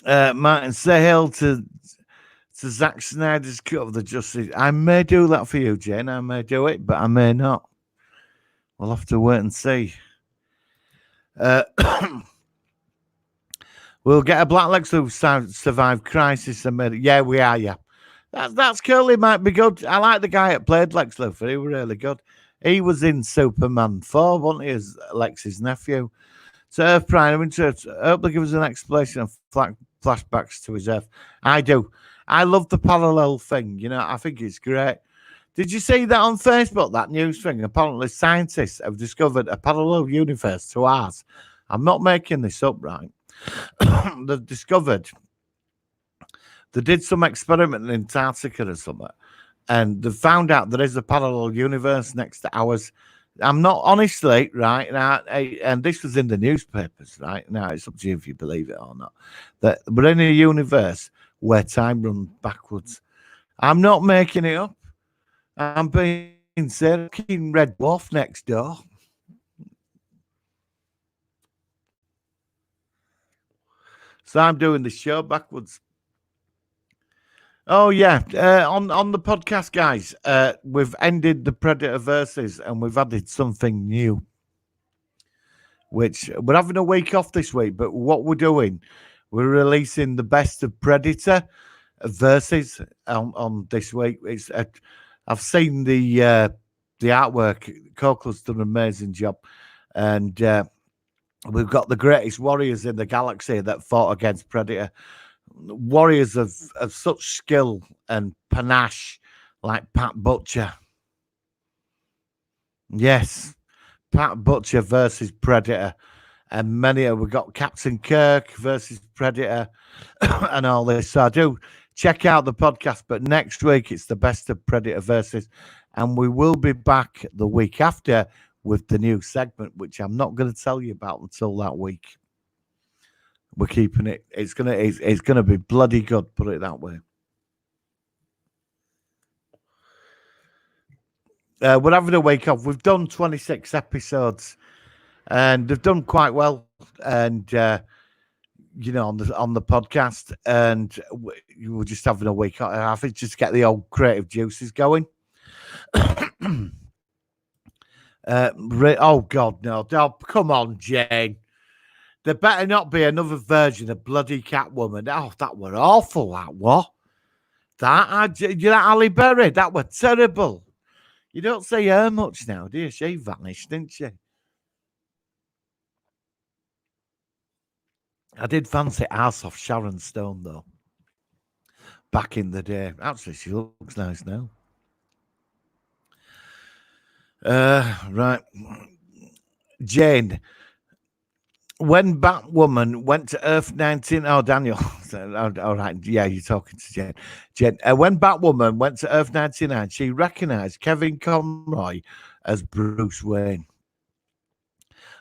Martin, say hail to Zack Snyder's cut of the Justice. I may do that for you, Jane. I may do it, but I may not. We'll have to wait and see. We'll get a Black Lex who survived Crisis and made it. Yeah, we are, yeah. That's cool. He might be good. I like the guy that played Lex Luthor. He was really good. He was in Superman 4, wasn't he, as Lex's nephew? So Earth Prime, I hope they give us an explanation of flashbacks to his Earth. I do. I love the parallel thing. I think it's great. Did you see that on Facebook, that news thing? Apparently scientists have discovered a parallel universe to ours. I'm not making this up, right? They've discovered, they did some experiment in Antarctica or something, and they found out there is a parallel universe next to ours. I'm not, honestly, right now, and this was in the newspapers, right now. It's up to you if you believe it or not. That we're in a universe where time runs backwards. I'm not making it up. I'm being sincere. King Red Dwarf next door. So I'm doing the show backwards. Oh yeah, on the podcast, guys, we've ended the Predator verses and we've added something new. Which we're having a week off this week, but what we're doing, we're releasing the best of Predator verses on this week. I've seen the artwork. Coco's done an amazing job, and we've got the greatest warriors in the galaxy that fought against Predator. Warriors of such skill and panache, like Pat Butcher. Yes, Pat Butcher versus Predator. And we've got Captain Kirk versus Predator and all this. So I do check out the podcast, but next week it's the best of Predator versus, and we will be back the week after with the new segment, which I'm not going to tell you about until that week. We're keeping it. It's gonna be bloody good. Put it that way. We're having a week off. We've done 26 episodes, and they've done quite well. And on the podcast, and we're just having a week off. I think just get the old creative juices going. Oh God, no! Oh, come on, Jane. There better not be another version of bloody Catwoman. Oh, that were awful. That what? Halle Berry. That were terrible. You don't see her much now, do you? She vanished, didn't she? I did fancy ass off Sharon Stone though. Back in the day, actually, she looks nice now. Right, Jane. When Batwoman went to Earth 19, oh Daniel, all right, yeah, you're talking to Jane. Jane, when Batwoman went to Earth 99, she recognized Kevin Conroy as Bruce Wayne.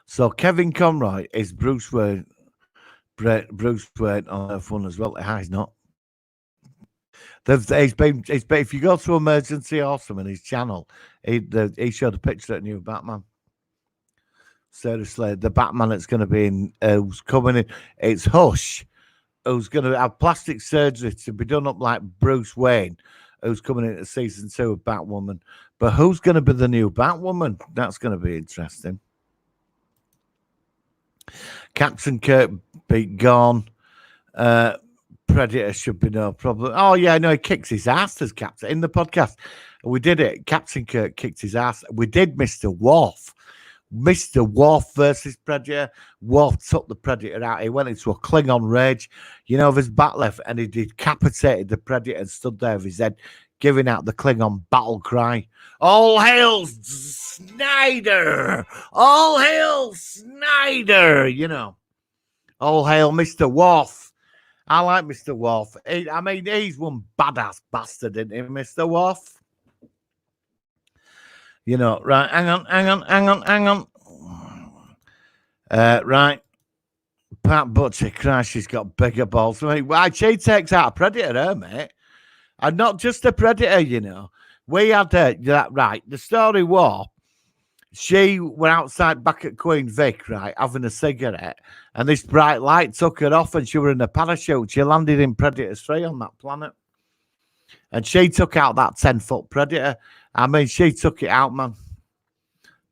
So Kevin Conroy is Bruce Wayne, Bruce Wayne on Earth One as well. He's not. He's been. If you go to Emergency Awesome in his channel, he showed a picture of the new Batman. Seriously, the Batman that's going to be in, who's coming in, it's Hush, who's going to have plastic surgery to be done up like Bruce Wayne, who's coming into season 2 of Batwoman. But who's going to be the new Batwoman? That's going to be interesting. Captain Kirk beat Gone. Predator should be no problem. Oh, yeah, no, he kicks his ass as Captain. In the podcast, we did it. Captain Kirk kicked his ass. We did Mr. Worf. Mr. Worf versus Predator. Worf took the Predator out. He went into a Klingon rage, of his bat left, and he decapitated the Predator and stood there with his head, giving out the Klingon battle cry. All hail Snyder! All hail Snyder! All hail Mr. Worf. I like Mr. Worf. He's one badass bastard, isn't he, Mr. Worf? Right, hang on. Right. Pat Butcher, Christ, she's got bigger balls. Why she takes out a Predator, mate? And not just a Predator, We had that right. The story was she went outside back at Queen Vic, right, having a cigarette, and this bright light took her off, and she were in a parachute. She landed in Predator 3 on that planet. And she took out that 10-foot Predator. She took it out, man.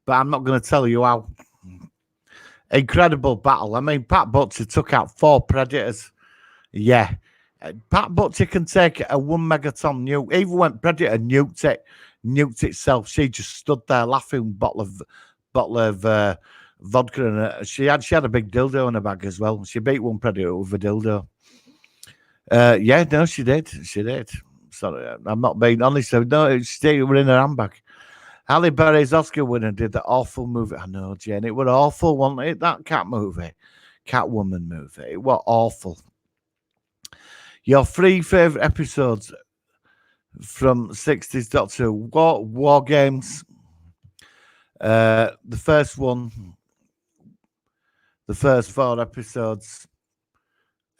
But I'm not going to tell you how. Incredible battle. Pat Butcher took out 4 Predators. Yeah. Pat Butcher can take a 1 megaton nuke. Even when Predator nuked itself, she just stood there laughing, bottle of vodka, and she had a big dildo in her bag as well. She beat one Predator with a dildo. Yeah, no, she did. Sorry, I'm not being honest. No, she were in her handbag. Halle Berry's Oscar winner did the awful movie. I know, Jane. It was awful, wasn't it? That Catwoman movie. It was awful. Your 3 favourite episodes from 60s Doctor Who. War Games. The first one. The first 4 episodes.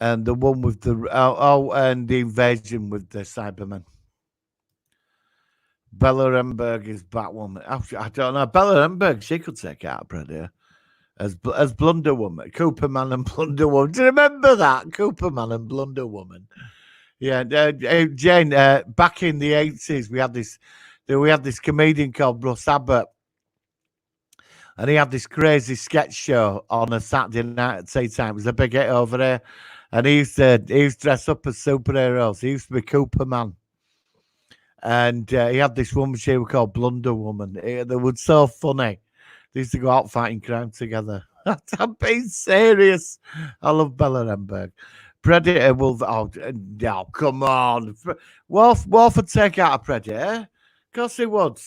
And the one with and the invasion with the Cybermen. Bella Remberg is Batwoman. I don't know. Bella Remberg, she could take out a Predator as Blunder Woman. Cooperman and Blunder Woman. Do you remember that? Cooperman and Blunder Woman. Yeah, Jane. Back in the 80s, we had this comedian called Russ Abbott, and he had this crazy sketch show on a Saturday night at tea time. It was a big hit over there. And he used to dress up as superheroes. He used to be Cooperman. And he had this woman, she was called Blunder Woman. They were so funny. They used to go out fighting crime together. I'm being serious. I love Bella Remberg. Predator will... Oh, come on. Wolf would take out a Predator. Of course he would.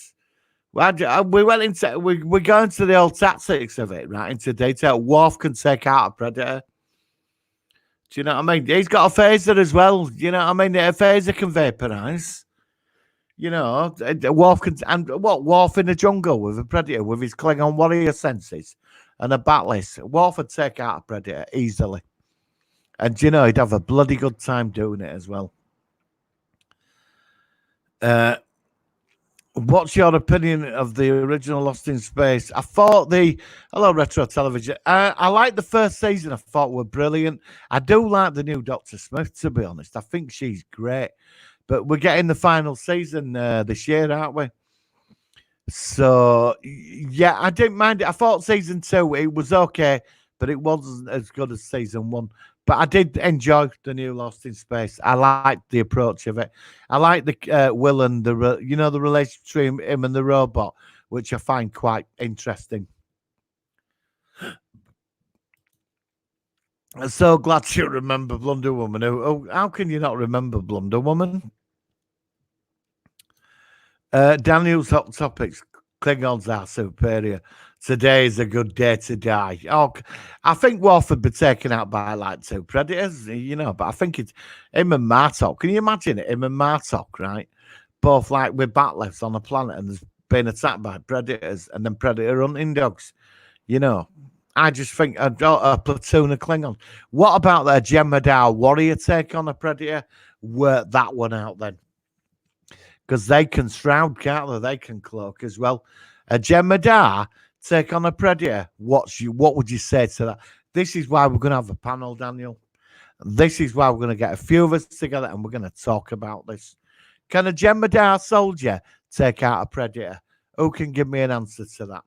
We went into... We're going to the old tactics of it, right, into detail. Wolf can take out a Predator. Do you know what I mean? He's got a phaser as well. You know what I mean? A phaser can vaporize. Worf can, and what? Worf in the jungle with a Predator with his Klingon warrior senses and a batless. Worf would take out a Predator easily. And he'd have a bloody good time doing it as well. What's your opinion of the original Lost in Space? I thought hello retro television. I liked the first season. I thought were brilliant. I do like the new Dr. Smith, to be honest. I think she's great. But we're getting the final season this year, aren't we? So yeah, I didn't mind it. I thought season 2 it was okay, but it wasn't as good as season 1. But I did enjoy the new Lost in Space. I liked the approach of it. I like the Will and the relationship between him and the robot, which I find quite interesting. I'm so glad you remember Blunder Woman. How can you not remember Blunder Woman? Daniel's hot topics. Klingons are superior. Today is a good day to die. Oh, I think Worf would be taken out by like two predators, but I think it's him and Martok. Can you imagine it? Him and Martok, right? Both like with batleths on a planet and there's been attacked by predators and then predator hunting dogs. You know, I just think a platoon of Klingons. What about their Jem'Hadar warrior take on a predator? Work that one out then. Because they can shroud, can't they? They can cloak as well. A Jem'Hadar take on a predator. What would you say to that? This is why we're going to have a panel, Daniel. This is why we're going to get a few of us together and we're going to talk about this. Can a Jem'Hadar soldier take out a predator? Who can give me an answer to that?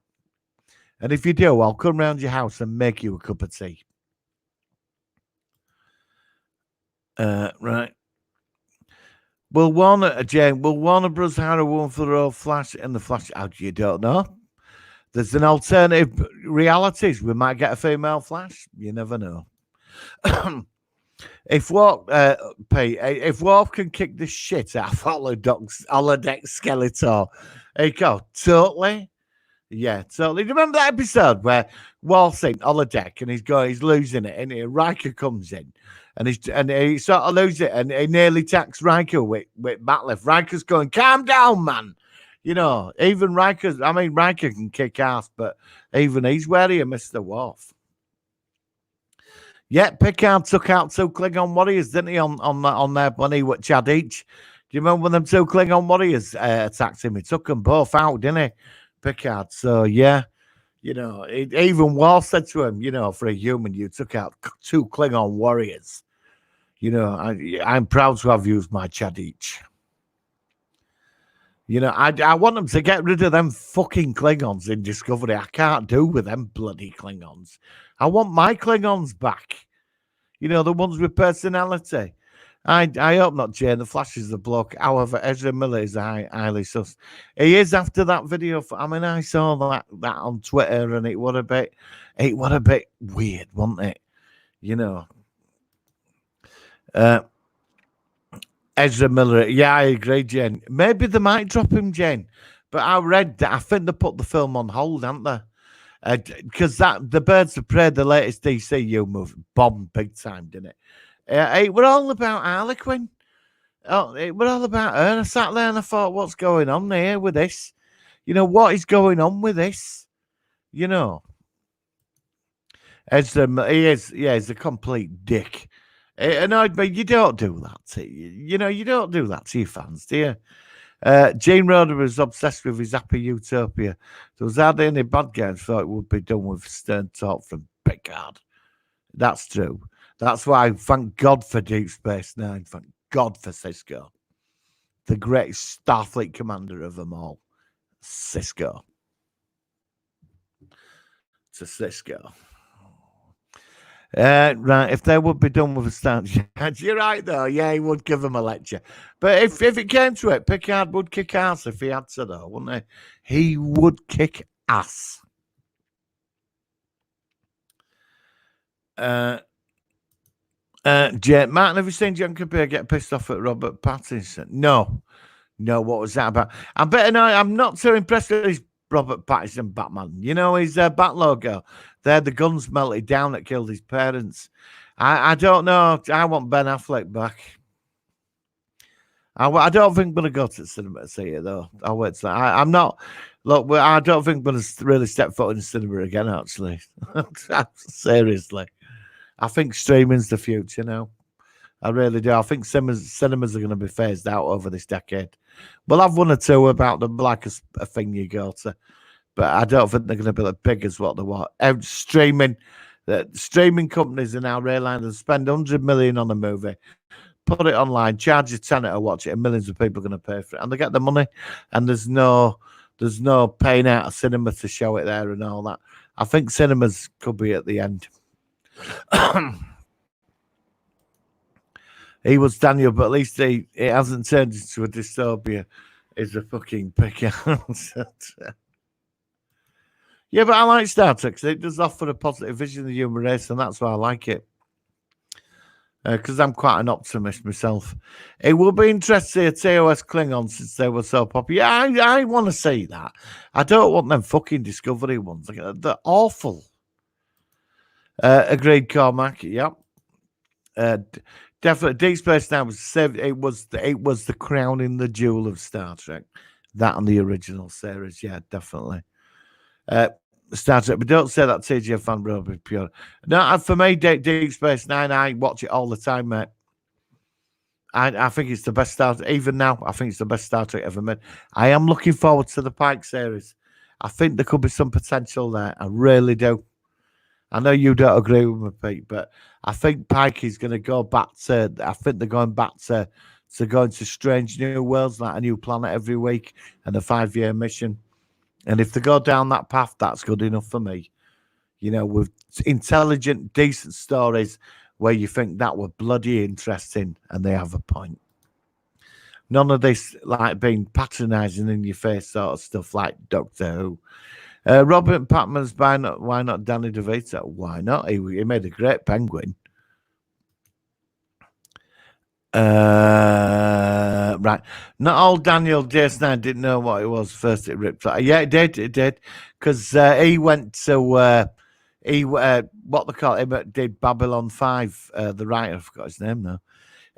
And if you do, I'll come round your house and make you a cup of tea. Right. Will Warner Bros. Hire one for the old Flash and the Flash? You don't know. There's an alternative realities. We might get a female Flash. You never know. If Warp can kick the shit out of holodeck Skeletor, he go totally. Yeah, totally. Remember that episode where Worf's in holodeck and he's losing it, and Riker comes in. And he sort of loses it, and he nearly attacks Riker with batleth. Riker's going, calm down, man. Even Riker can kick ass, but even he's wary of Mr. Worf. Yeah, Picard took out two Klingon warriors, didn't he, on their bunny with Chad each? Do you remember when them two Klingon warriors attacked him? He took them both out, didn't he, Picard? So, yeah. Even Worf said to him, for a human, you took out two Klingon warriors. I'm proud to have used my Chad each. I want them to get rid of them fucking Klingons in Discovery. I can't do with them bloody Klingons. I want my Klingons back. The ones with personality. I hope not, Jane. The Flash is the bloke. However, Ezra Miller is highly sus. He is after that video. I saw that on Twitter, and it was a bit weird, wasn't it? Ezra Miller. Yeah, I agree, Jane. Maybe they might drop him, Jane. But I read that I think they put the film on hold, haven't they? Because the Birds of Prey, the latest DCU movie, bombed big time, didn't it? It were all about Harlequin. Oh, it were all about her. And I sat there and I thought, what's going on here with this? What is going on with this? Ezra, he's a complete dick. It annoyed me. You don't do that. You don't do that to your fans, do you? Gene Rodder was obsessed with his Happy Utopia. There was hardly any bad guys thought it would be done with stern talk from Picard. That's true. That's why, thank God for Deep Space Nine. Thank God for Cisco. The greatest Starfleet commander of them all. Cisco. To Cisco. Right, if they would be done with a stance, you're right though. Yeah, he would give them a lecture. But if it came to it, Picard would kick ass if he had to, though, wouldn't he? He would kick ass. Martin, have you seen John Capper get pissed off at Robert Pattinson? No. What was that about? I'm not so impressed with his Robert Pattinson Batman. His Bat logo. There, the guns melted down that killed his parents. I don't know. I want Ben Affleck back. I don't think I'm going to go to the cinema to see it, though. I'll wait till I'm not. Look, I don't think I'm going to really step foot in the cinema again, actually. Seriously. I think streaming's the future now. I really do. I think cinemas are going to be phased out over this decade. We'll have one or two about them, like a thing you go to. But I don't think they're going to be as big as what they want. Streaming companies are now realizing they spend $100 million on a movie, put it online, charge a tenner to watch it, and millions of people are going to pay for it, and they get the money. And there's no paying out a cinema to show it there and all that. I think cinemas could be at the end. He was Daniel, but at least it hasn't turned into a dystopia. It's a fucking pick. Yeah, but I like Star Trek because it does offer a positive vision of the human race, and that's why I like it. because I'm quite an optimist myself. It will be interesting to see TOS Klingons since they were so popular. Yeah, I want to see that. I don't want them fucking Discovery ones. They're awful. Agreed, Cormac. Yep. Definitely, Deep Space Nine was it was the crowning the jewel of Star Trek. That and the original series, yeah, definitely. Uh, Star Trek, but don't say that TJ fan, bro. Be pure. No, for me, Deep Space Nine, I watch it all the time, mate. I think it's the best Star. Even now, I think it's the best Star Trek ever made. I am looking forward to the Pike series. I think there could be some potential there. I really do. I know you don't agree with me, Pete, but I think Pike is going to go back to. I think they're going back to going to strange new worlds, like a new planet every week, and a 5-year mission. And if they go down that path, that's good enough for me. With intelligent, decent stories where you think that were bloody interesting, and they have a point. None of this like being patronising in your face sort of stuff like Doctor Who. Robert Patman's why not Danny DeVito? Why not? He made a great Penguin. Right. Not all Daniel DS9 didn't know what it was. First it ripped. Yeah, it did. Because he went to, what they call him, did Babylon 5, the writer, I forgot his name now.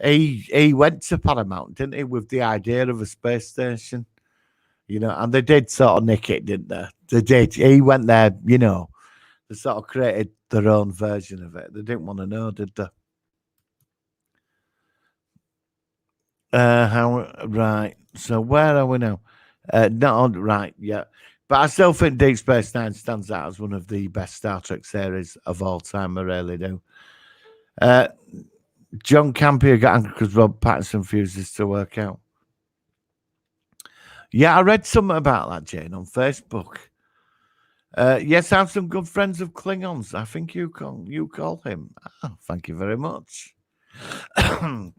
He went to Paramount, didn't he, with the idea of a space station? And they did sort of nick it, didn't they? They did. He went there, they sort of created their own version of it. They didn't want to know, did they? Right. So where are we now? Not on right yet. But I still think Deep Space Nine stands out as one of the best Star Trek series of all time. I really do. John Campion got angry because Rob Pattinson refuses to work out. Yeah, I read something about that, Jane, on Facebook. Yes, I have some good friends of Klingons. I think you call him. Oh, thank you very much. The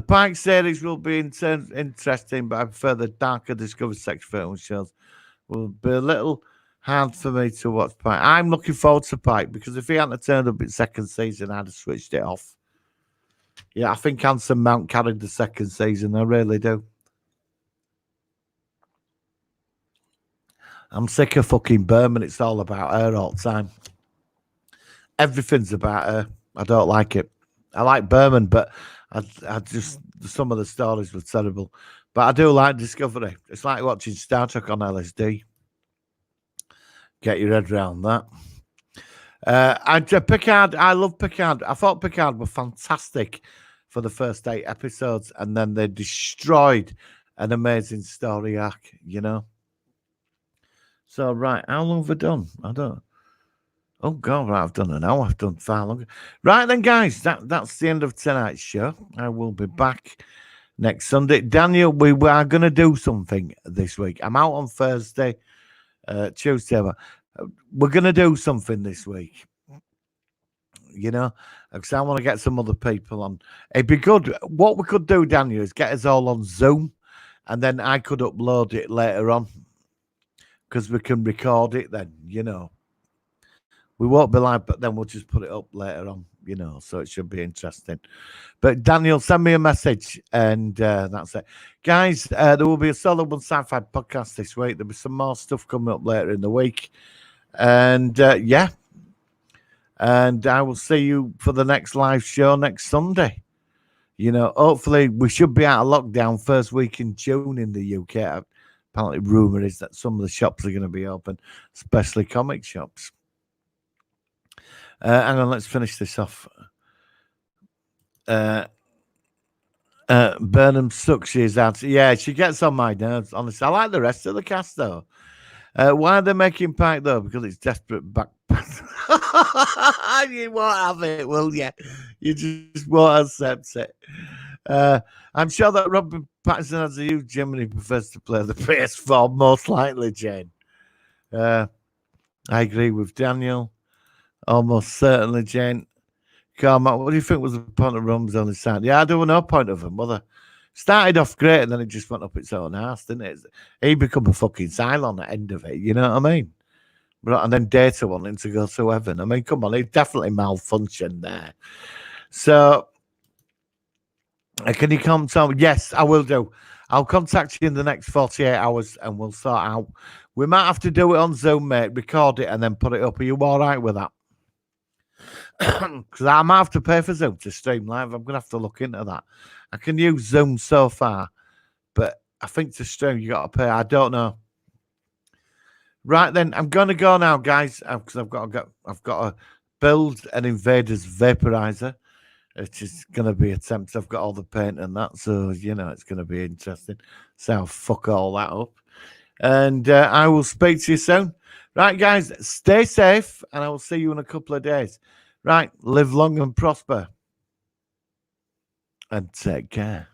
Pike series will be interesting, but I prefer the darker Discovery sex film shows. Will be a little hard for me to watch Pike. I'm looking forward to Pike because if he hadn't turned up in second season, I'd have switched it off. Yeah, I think Anson Mount carried the second season. I really do. I'm sick of fucking Berman. It's all about her all the time. Everything's about her. I don't like it. I like Berman, but I just some of the stories were terrible. But I do like Discovery. It's like watching Star Trek on LSD. Get your head around that. Picard. I love Picard. I thought Picard was fantastic for the first 8 episodes, and then they destroyed an amazing story arc. So right, how long have I done? I don't. Oh God, right, I've done an hour. I've done far longer. Right then, guys, that's the end of tonight's show. I will be back next Sunday. Daniel, we are going to do something this week. I'm out on Thursday, Tuesday. We're going to do something this week. Because I want to get some other people on. It'd be good. What we could do, Daniel, is get us all on Zoom, and then I could upload it later on because we can record it then. We won't be live, but then we'll just put it up later on, so it should be interesting. But Daniel, send me a message, and that's it. Guys, there will be a Solo One Sci-Fi podcast this week. There'll be some more stuff coming up later in the week. And, yeah. And I will see you for the next live show next Sunday. Hopefully we should be out of lockdown first week in June in the UK. Apparently, rumour is that some of the shops are going to be open, especially comic shops. Hang on, let's finish this off. Burnham sucks. She's out. Yeah, she gets on my nerves. Honestly, I like the rest of the cast though. Why are they making Pike though? Because it's desperate back. You won't have it, will you? You just won't accept it. I'm sure that Robert Pattinson has a huge Gemini prefers to play the PS4, most likely, Jane. I agree with Daniel. Almost certainly, Jane. Carmack, what do you think was the point of Rum's on his side? Yeah, I don't know point of him, mother. Started off great and then it just went up its own ass, didn't it? He become a fucking Cylon at the end of it, you know what I mean? And then Data wanting to go to heaven. I mean, come on, he definitely malfunctioned there. So, can you come tell me? Yes, I will do. I'll contact you in the next 48 hours and we'll sort out. We might have to do it on Zoom, mate, record it and then put it up. Are you all right with that? Because I might have to pay for Zoom to stream live. I'm going to have to look into that. I can use Zoom so far, but I think to stream, you got to pay. I don't know. Right then, I'm going to go now, guys, because I've got to build an Invaders vaporizer. It is going to be attempted. I've got all the paint and that, so it's going to be interesting. So I'll fuck all that up, and I will speak to you soon. Right, guys, stay safe, and I will see you in a couple of days. Right, live long and prosper, and take care.